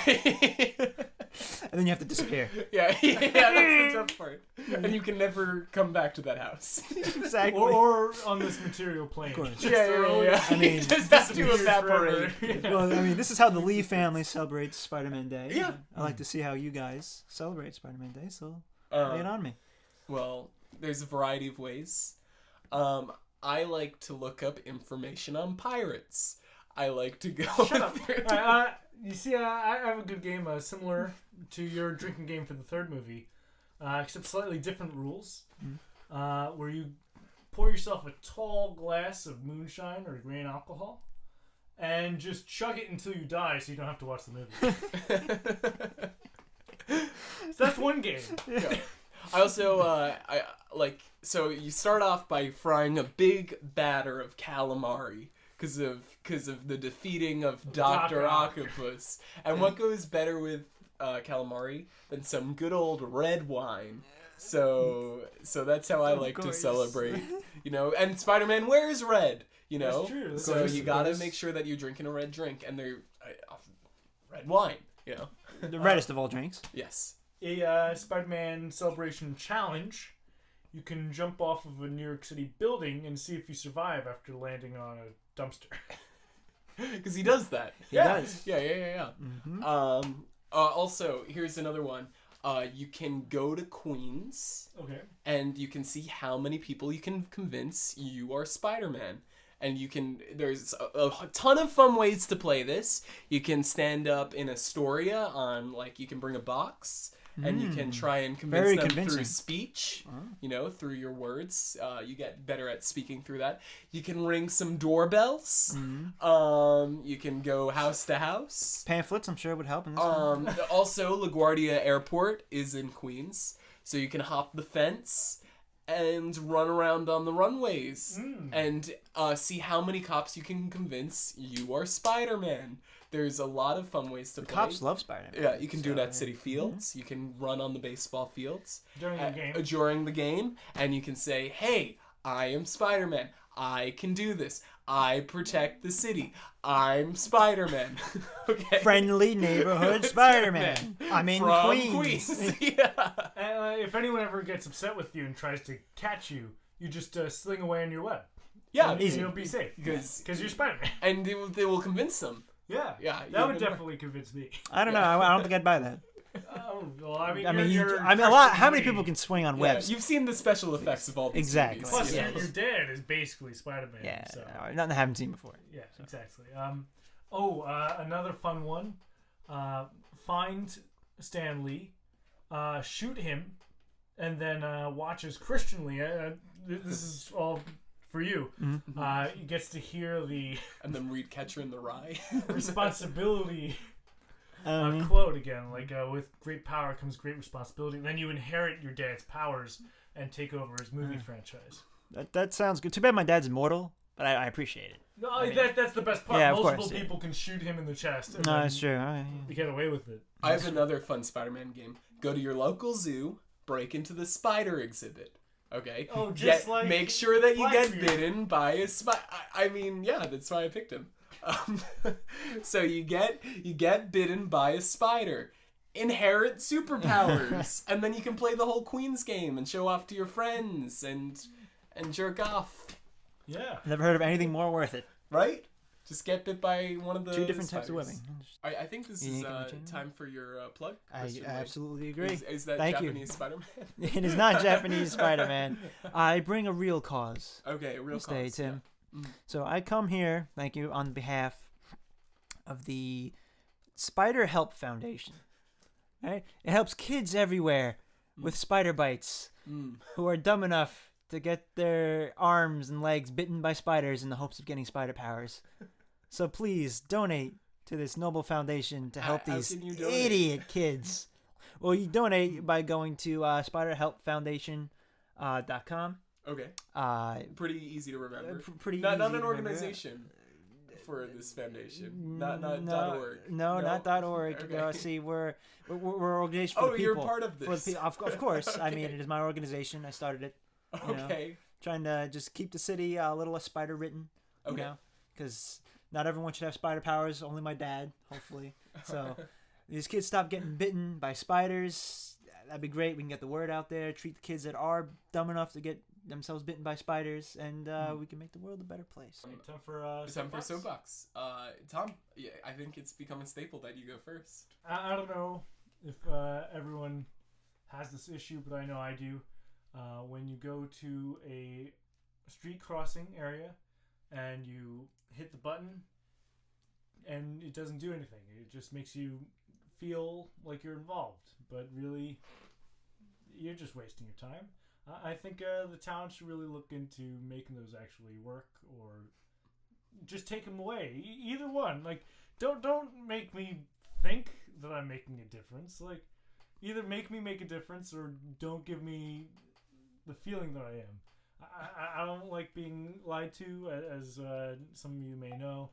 And then you have to disappear. Yeah, that's the tough part. And you can never come back to that house. Exactly. Or on this material plane. course. Just Yeah. throw- I mean, you just have to disappears evaporate. forever. Well, I mean, this is how the Lee family celebrates Spider-Man Day. Yeah. I like to see how you guys celebrate Spider-Man Day, so Uh, lay it on me. Well, there's a variety of ways. I like to look up information on pirates. I like to go. Shut up. You see, I have a good game similar to your drinking game for the third movie, except slightly different rules, where you pour yourself a tall glass of moonshine or grain alcohol, and just chug it until you die, so you don't have to watch the movie. So that's one game. Yeah. I also I like so you start off by frying a big batter of calamari because of the defeating of Dr. Octopus. And what goes better with calamari than some good old red wine? So that's how I Of like to course. celebrate, you know. And Spider-Man wears red. You know, That's true. so you gotta make sure that you're drinking a red drink, and they're red wine. You know, The reddest of all drinks. yes. A Spider-Man celebration challenge. You can jump off of a New York City building and see if you survive after landing on a dumpster. Because he does that. He does. Yeah. Mm-hmm. Also, here's another one. You can go to Queens. Okay. And you can see how many people you can convince you are Spider-Man. And there's a ton of fun ways to play this. You can stand up in Astoria on, you can bring a box. And you can try and convince them through speech, through your words. You get better at speaking through that. You can ring some doorbells. You can go house to house. Pamphlets, I'm sure, would help in this one. Also, LaGuardia Airport is in Queens. So you can hop the fence and run around on the runways. And see how many cops you can convince you are Spider-Man. There's a lot of fun ways to play. Cops love Spider-Man. Yeah, you can do it at City Fields. You can run on the baseball fields. During the game. And you can say, hey, I am Spider-Man. I can do this. I protect the city. I'm Spider-Man. Okay. Friendly neighborhood Spider-Man. I'm in From Queens. Yeah. If anyone ever gets upset with you and tries to catch you, you just sling away on your web. Yeah. And you'll be safe. Because you're Spider-Man. And they will convince them. Yeah. Yeah. That would definitely convince me. I don't know. I don't think I'd buy that. How many people can swing on webs? You've seen the special effects of all these Exactly. movies. Plus, your dad is basically Spider-Man. Yeah, So. nothing I haven't seen before. Yeah, exactly. Another fun one. Find Stan Lee, shoot him, and then watch as Christian Lee. This is all for you. He gets to hear the and then read Catcher in the Rye. responsibility quote again. With great power comes great responsibility. And then you inherit your dad's powers and take over his movie franchise. That sounds good. Too bad my dad's immortal, but I appreciate it. No, that's the best part. Yeah, of Multiple course, yeah. people can shoot him in the chest. And No, then that's true. you get away with it. I have another fun Spider-Man game. Go to your local zoo, break into the spider exhibit. Okay? Oh, make sure that you get Blackbeard. bitten by a spider. That's why I picked him. So you get bitten by a spider. Inherit superpowers. And then you can play the whole Queens game and show off to your friends and jerk off. Yeah. Never heard of anything more worth it. Right? Just get bit by one of the Two different types of spiders. whipping. I think this is time for your plug. I Christian Lee. absolutely agree. Is that Thank Japanese you. Spider-Man? It is not Japanese Spider-Man. I bring a real cause. Okay, a real This day, cause, Tim. yeah. So I come here, thank you, on behalf of the Spider Help Foundation. Right? It helps kids everywhere with spider bites who are dumb enough to get their arms and legs bitten by spiders in the hopes of getting spider powers. So please donate to this noble foundation to help these idiot kids. Well, you donate by going to spiderhelpfoundation.com. Okay. Pretty easy to remember. Pretty not easy an to organization for this foundation. Not .org. No, not .org. Okay. No, see, we're an organization for the people. You're part of this. For the of course. Okay. I mean, it is my organization. I started it. Okay. Trying to just keep the city a little less spider written. Okay. Because not everyone should have spider powers. Only my dad, hopefully. So these kids stop getting bitten by spiders. That'd be great. We can get the word out there. Treat the kids that are dumb enough to get themselves bitten by spiders, and we can make the world a better place. Time for Soapbox. Tom, I think it's become a staple that you go first. I don't know if everyone has this issue, but I know I do. When you go to a street crossing area and you hit the button and it doesn't do anything, it just makes you feel like you're involved, but really you're just wasting your time. I think the town should really look into making those actually work, or just take them away. Either one. Don't make me think that I'm making a difference. Either make me make a difference, or don't give me the feeling that I am. I don't like being lied to, as some of you may know.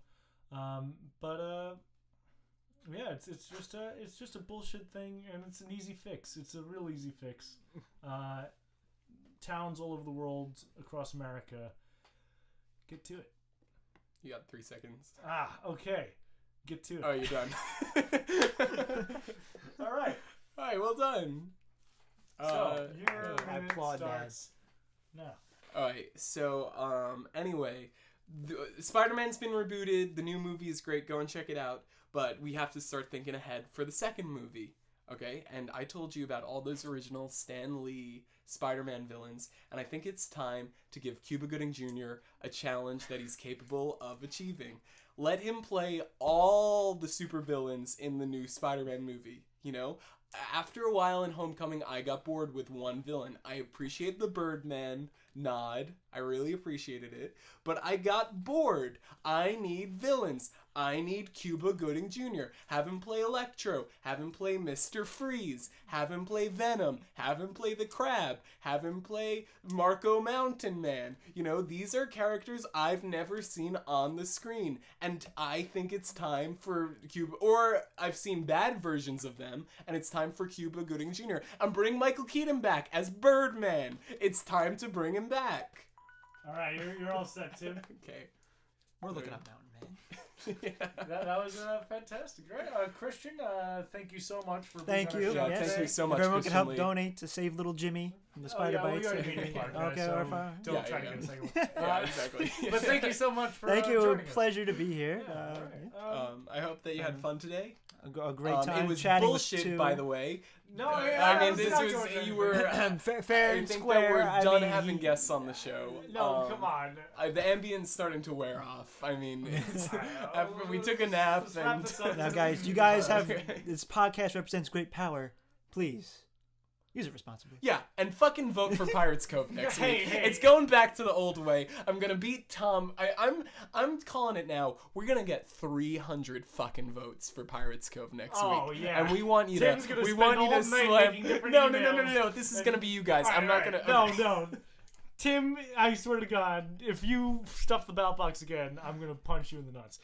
Yeah, it's just a bullshit thing, and it's an easy fix. It's a real easy fix. Towns all over the world, across America, get to it. You got 3 seconds. Okay. Get to it. Oh, you're done. All right. All right, well done. So, your I minute applaud starts now. All right, so anyway, Spider-Man's been rebooted. The new movie is great. Go and check it out. But we have to start thinking ahead for the second movie. Okay, and I told you about all those original Stan Lee Spider-Man villains, and I think it's time to give Cuba Gooding Jr. a challenge that he's capable of achieving. Let him play all the supervillains in the new Spider-Man movie, you know? After a while in Homecoming, I got bored with one villain. I appreciate the Birdman nod. I really appreciated it. But I got bored. I need villains. I need Cuba Gooding Jr. Have him play Electro. Have him play Mr. Freeze. Have him play Venom. Have him play the Crab. Have him play Marco Mountain Man. You know, these are characters I've never seen on the screen. And I think it's time for Cuba... Or I've seen bad versions of them, and it's time for Cuba Gooding Jr. And bring Michael Keaton back as Birdman. It's time to bring him back. All right, you're all set, Tim. Okay. We're looking up Mountain Man. That was fantastic, right? Christian, thank you so much for Thank being you. on our show Yeah, Yes. thank you so much, If everyone can Christian help Lee. donate to save little Jimmy from the spider We bites. already made a part, guys, Okay, so we're fine. don't Yeah, try to yeah. get a second one. Yeah, exactly. But thank you so much for Thank you. joining us. Pleasure to be here. Yeah, all right. I hope that you had fun today. A great time It was chatting bullshit, with two. by the way. No, I mean, was this not was George you were. fair I and think square. that we're I done mean, having guests on the show. No, come on. The ambience starting to wear off. I mean, Alright, after we took a nap let's wrap and this up. Now, guys, you guys have this podcast represents great power. Please use it responsibly. yeah, and fucking vote for Pirates Cove next Hey, week. hey. It's going back to the old way. I'm gonna beat Tom. I'm calling it now. We're gonna get 300 fucking votes for Pirates Cove next Oh, week. yeah. And we want you Tim's to. gonna We spend want you all to night slam. making different No. emails. This is gonna be you guys. I'm not gonna. No. Tim, I swear to God, if you stuff the ballot box again, I'm gonna punch you in the nuts.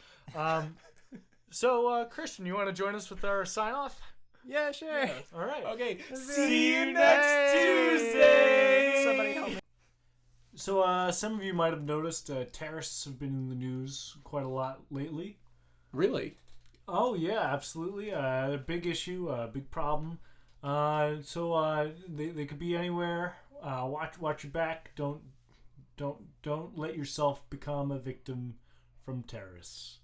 So, Christian, you want to join us with our sign off? Yeah, sure. All right. Okay. See you next Tuesday. Somebody help me. So, some of you might have noticed terrorists have been in the news quite a lot lately. Really? Oh yeah, absolutely. A big issue, a big problem. So they could be anywhere. Watch your back. Don't let yourself become a victim from terrorists.